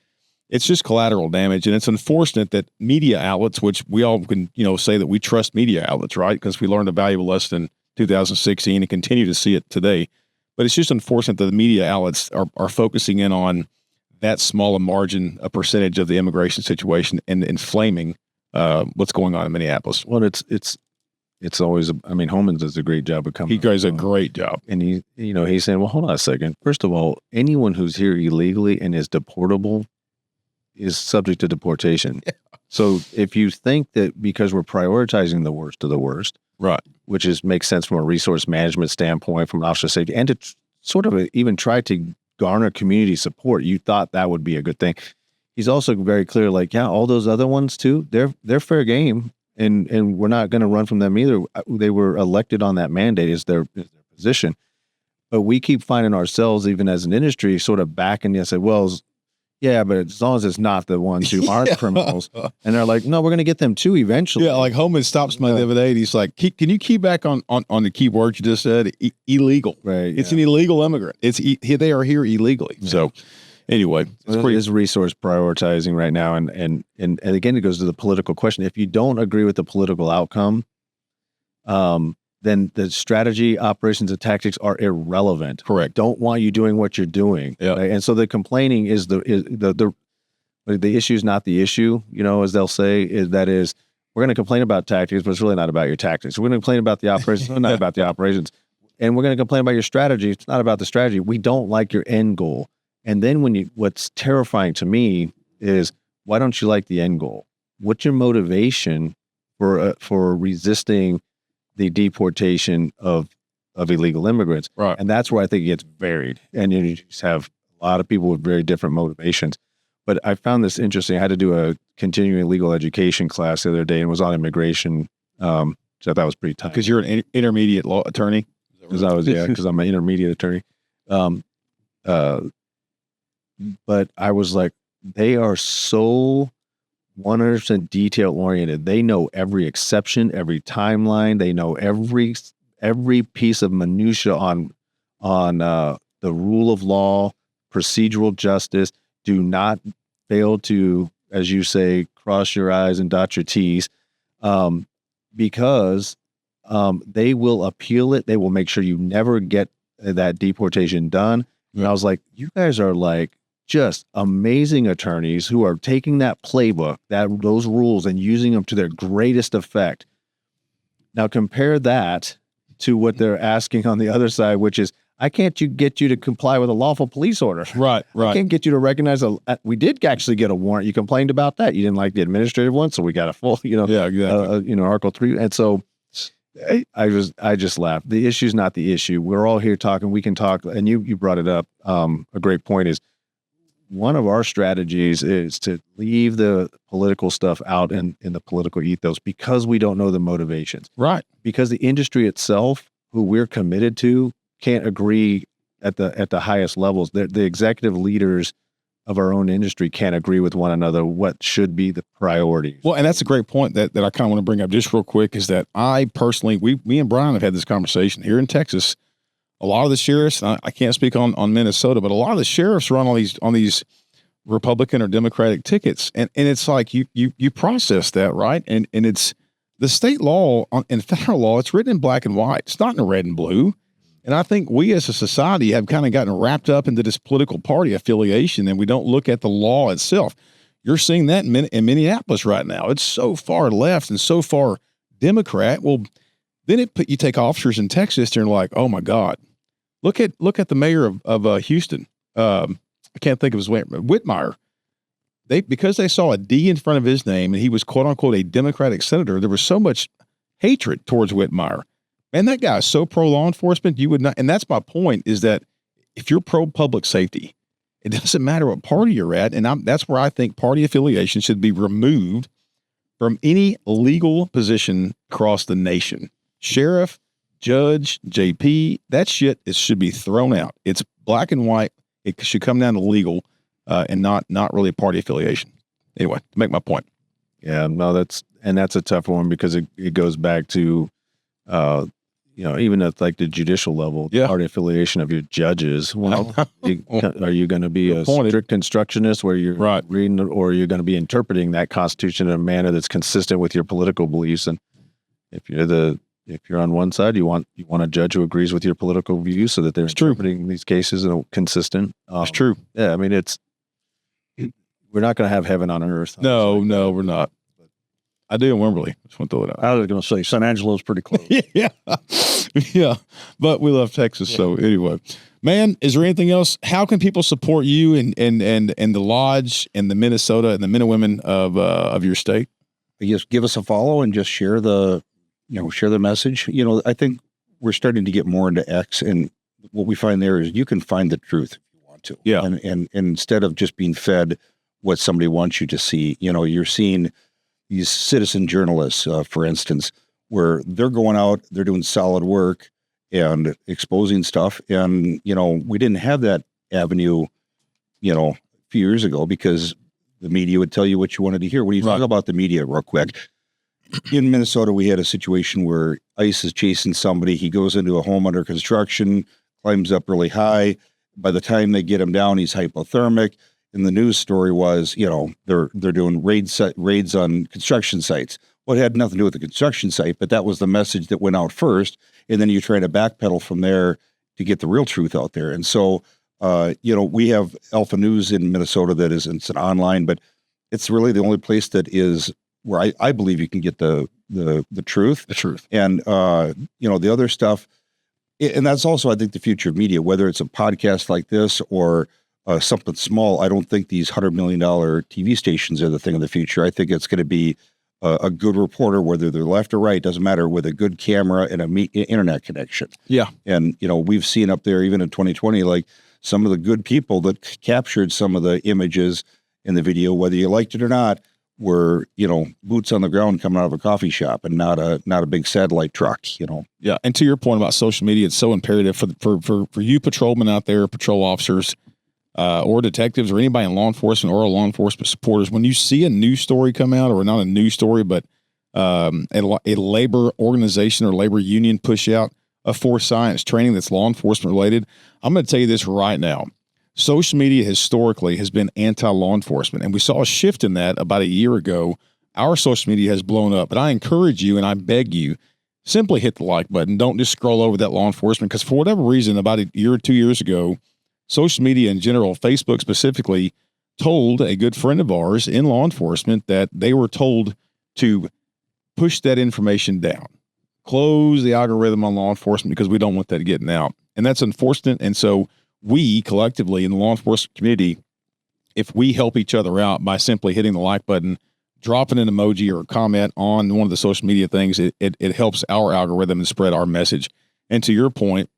it's just collateral damage. And it's unfortunate that media outlets, which we all can, say that we trust media outlets, right? Because we learned a valuable lesson in 2016 and continue to see it today. But it's just unfortunate that the media outlets are focusing in on that small a margin, a percentage of the immigration situation, and inflaming what's going on in Minneapolis. Well, it's always, Holman does a great job of coming. He does a great job. And he's saying, well, hold on a second. First of all, anyone who's here illegally and is deportable is subject to deportation. Yeah. So if you think that because we're prioritizing the worst of the worst, right, which makes sense from a resource management standpoint, from an officer safety, and to sort of even try to garner community support, you thought that would be a good thing. He's also very clear, all those other ones too, they're fair game, and we're not going to run from them either. They were elected on that mandate is their position. But we keep finding ourselves, even as an industry, sort of backing and say, well, yeah, but as long as it's not the ones who aren't criminals. And they're like, no, we're going to get them too eventually. Yeah, like Holman stops me the other day and he's like, can you key back on the key word you just said? Illegal. Right. It's an illegal immigrant. They are here illegally. Yeah. So anyway, it's resource prioritizing right now. And again, it goes to the political question. If you don't agree with the political outcome, then the strategy, operations, and tactics are irrelevant. Correct. Don't want you doing what you're doing. Yeah. Right? And so the complaining is the issue is not the issue, as they'll say, we're going to complain about tactics, but it's really not about your tactics. We're going to complain about the operations, it's not about the operations. And we're going to complain about your strategy. It's not about the strategy. We don't like your end goal. And then what's terrifying to me is, why don't you like the end goal? What's your motivation for resisting the deportation of illegal immigrants? Right. And that's where I think it gets varied. And you just have a lot of people with very different motivations. But I found this interesting. I had to do a continuing legal education class the other day, and it was on immigration. So I thought was pretty tough. Because you're an intermediate law attorney? Because I'm an intermediate attorney. But I was like, they are so 100% detail oriented. They know every exception, every timeline. They know every piece of minutia on the rule of law, procedural justice. Do not fail to, as you say, cross your I's and dot your T's, because they will appeal it. They will make sure you never get that deportation done. Yeah. And I was like, you guys are just amazing attorneys who are taking that playbook, those rules, and using them to their greatest effect. Now compare that to what they're asking on the other side, which is, I can't get you to comply with a lawful police order. Right. I can't get you to recognize we did actually get a warrant. You complained about that. You didn't like the administrative one, so we got a full, yeah, exactly. Article 3. And so I just laughed. The issue's not the issue. We're all here talking. We can talk, and you brought it up. A great point is, one of our strategies is to leave the political stuff out in the political ethos, because we don't know the motivations. Right. Because the industry itself, who we're committed to, can't agree at the highest levels. The executive leaders of our own industry can't agree with one another what should be the priorities. Well, and that's a great point that I kind of want to bring up just real quick, is that I personally, me and Brian have had this conversation here in Texas. A lot of the sheriffs, I can't speak on Minnesota, but a lot of the sheriffs run on these Republican or Democratic tickets. And it's like you process that, right? And it's the state law and federal law, it's written in black and white. It's not in red and blue. And I think we as a society have kind of gotten wrapped up into this political party affiliation, and we don't look at the law itself. You're seeing that in Minneapolis right now. It's so far left and so far Democrat. Well, then you take officers in Texas and you're like, oh my God, look at the mayor of Houston. I can't think of his name, Whitmire. because they saw a D in front of his name and he was quote unquote a Democratic senator, there was so much hatred towards Whitmire. Man, that guy is so pro law enforcement, you would not. And that's my point, is that if you're pro public safety, it doesn't matter what party you're at. And that's where I think party affiliation should be removed from any legal position across the nation. Sheriff, judge, JP, that shit should be thrown out. It's black and white. It should come down to legal and not really a party affiliation. Anyway, to make my point. Yeah, no, that's a tough one because it goes back to, even at like the judicial level, the party affiliation of your judges. Well, are you going to be a strict constructionist where you're reading, or are you going to be interpreting that Constitution in a manner that's consistent with your political beliefs? And if you're on one side, you want a judge who agrees with your political views so that they're interpreting these cases and consistent. It's true. Yeah, I mean, we're not going to have heaven on earth. No, we're not. I do in Wimberley. Just want to throw it out. I was going to say San Angelo's pretty close. yeah. But we love Texas. Yeah. So anyway, man, is there anything else? How can people support you and the lodge and the Minnesota and the men and women of your state? Just give us a follow and just share the message. I think we're starting to get more into X, and what we find there is you can find the truth if you want to. Yeah. And instead of just being fed what somebody wants you to see, you're seeing these citizen journalists, for instance, where they're going out, they're doing solid work and exposing stuff. And, we didn't have that avenue, a few years ago because the media would tell you what you wanted to hear. When you talk about the media real quick, in Minnesota, we had a situation where ICE is chasing somebody. He goes into a home under construction, climbs up really high. By the time they get him down, he's hypothermic. And the news story was, they're doing raids on construction sites. Well, it had nothing to do with the construction site, but that was the message that went out first. And then you're trying to backpedal from there to get the real truth out there. And so, we have Alpha News in Minnesota it's an online, but it's really the only place that is where I believe you can get the truth. The truth. And, the other stuff, and that's also, I think, the future of media, whether it's a podcast like this or something small. I don't think these $100 million TV stations are the thing of the future. I think it's going to be a good reporter, whether they're left or right, doesn't matter, with a good camera and a internet connection. Yeah. And, we've seen up there, even in 2020, like some of the good people that captured some of the images in the video, whether you liked it or not, were, boots on the ground coming out of a coffee shop and not a big satellite truck, Yeah. And to your point about social media, it's so imperative for you patrolmen out there, patrol officers, or detectives or anybody in law enforcement or law enforcement supporters. When you see a news story come out, or not a news story, but a labor organization or labor union push out a force science training that's law enforcement related, I'm going to tell you this right now. Social media historically has been anti-law enforcement, and we saw a shift in that about a year ago. Our social media has blown up, but I encourage you and I beg you, simply hit the like button. Don't just scroll over that law enforcement, because for whatever reason, about a year or 2 years ago, social media in general, Facebook specifically, told a good friend of ours in law enforcement that they were told to push that information down, close the algorithm on law enforcement because we don't want that getting out. And that's unfortunate. And so we collectively in the law enforcement community, if we help each other out by simply hitting the like button, dropping an emoji or a comment on one of the social media things, it helps our algorithm and spread our message. And to your point,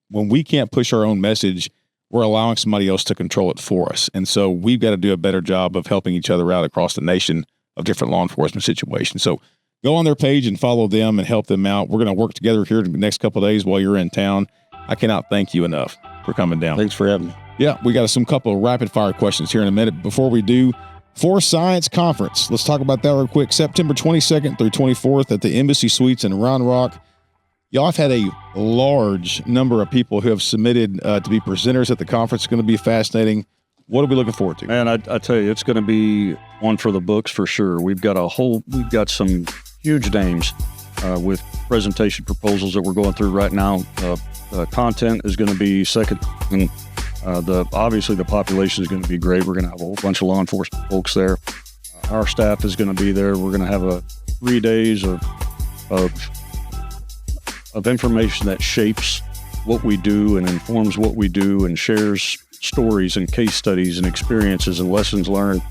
when we can't push our own message, we're allowing somebody else to control it for us. And so we've got to do a better job of helping each other out across the nation of different law enforcement situations. So go on their page and follow them and help them out. We're going to work together here in the next couple of days while you're in town. I cannot thank you enough for coming down. Thanks for having me. Yeah, we got some couple of rapid fire questions here in a minute. Before we do, Force Science Conference. Let's talk about that real quick. September 22nd through 24th at the Embassy Suites in Round Rock. Y'all have had a large number of people who have submitted to be presenters at the conference. It's going to be fascinating. What are we looking forward to? Man, I tell you, it's going to be one for the books for sure. We've got some huge names with presentation proposals that we're going through right now. Content is going to be second, and obviously the population is going to be great. We're going to have a whole bunch of law enforcement folks there. Our staff is going to be there. We're going to have 3 days of information that shapes what we do and informs what we do and shares stories and case studies and experiences and lessons learned.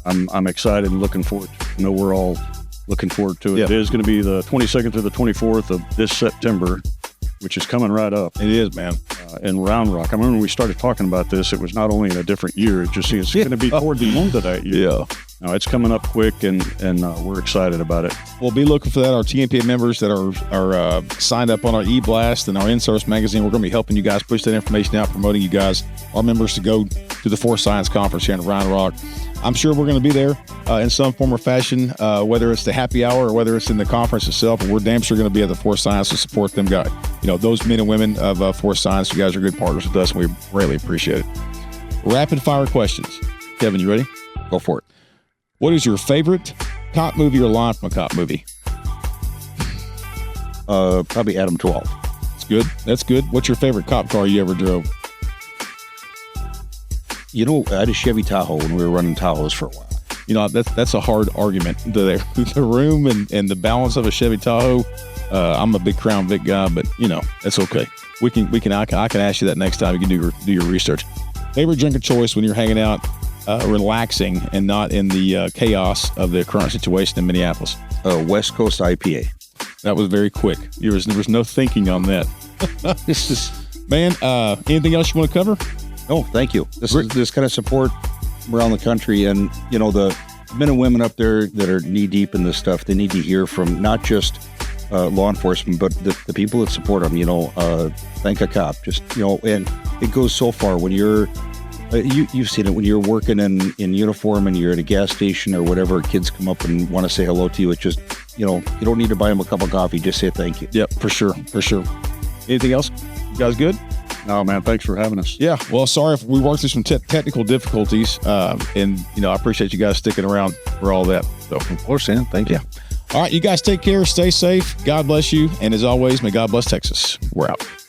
I'm excited and looking forward to it. I know we're all looking forward to it. Yeah. It is going to be the 22nd to the 24th of this September, which is coming right up. It is, man. In Round Rock. I remember when we started talking about this, it was not only in a different year, it's going to be toward the end of that year. Yeah. Now it's coming up quick, and we're excited about it. Well, be looking for that. Our Tmpa members that are signed up on our e-blast and our in-source magazine, we're going to be helping you guys push that information out, promoting you guys, our members, to go to the Force Science Conference here in Round Rock. I'm sure we're going to be there in some form or fashion, whether it's the happy hour or whether it's in the conference itself. But we're damn sure going to be at the Force Science to support them guys. You know, those men and women of Force Science. You guys are good partners with us, and we greatly appreciate it. Rapid fire questions. Kevin, you ready? Go for it. What is your favorite cop movie or line from a cop movie? Probably Adam 12. That's good. That's good. What's your favorite cop car you ever drove? You know, I had a Chevy Tahoe when we were running Tahoes for a while. You know, that's a hard argument. The room and the balance of a Chevy Tahoe. I'm a big Crown Vic guy, but you know, that's okay. I can ask you that next time. You can do your research. Favorite drink of choice when you're hanging out, relaxing and not in the chaos of the current situation in Minneapolis? West Coast IPA. That was very quick. There was no thinking on that. Man, anything else you want to cover? No, thank you. This kind of support around the country, and you know, the men and women up there that are knee deep in this stuff, they need to hear from not just law enforcement, but the people that support them. You know, thank a cop. Just, you know, and it goes so far when you're you've seen it when you're working in uniform and you're at a gas station or whatever. Kids come up and want to say hello to you. It's just, you know, you don't need to buy them a cup of coffee. Just say thank you. Yep, for sure. Anything else? You guys good? No, man, thanks for having us. Yeah. Well, sorry if we worked through some technical difficulties, and you know, I appreciate you guys sticking around for all that. So, Of course, Sam. Thank you. all right, you guys take care, stay safe, God bless you, and as always, may God bless Texas. We're out.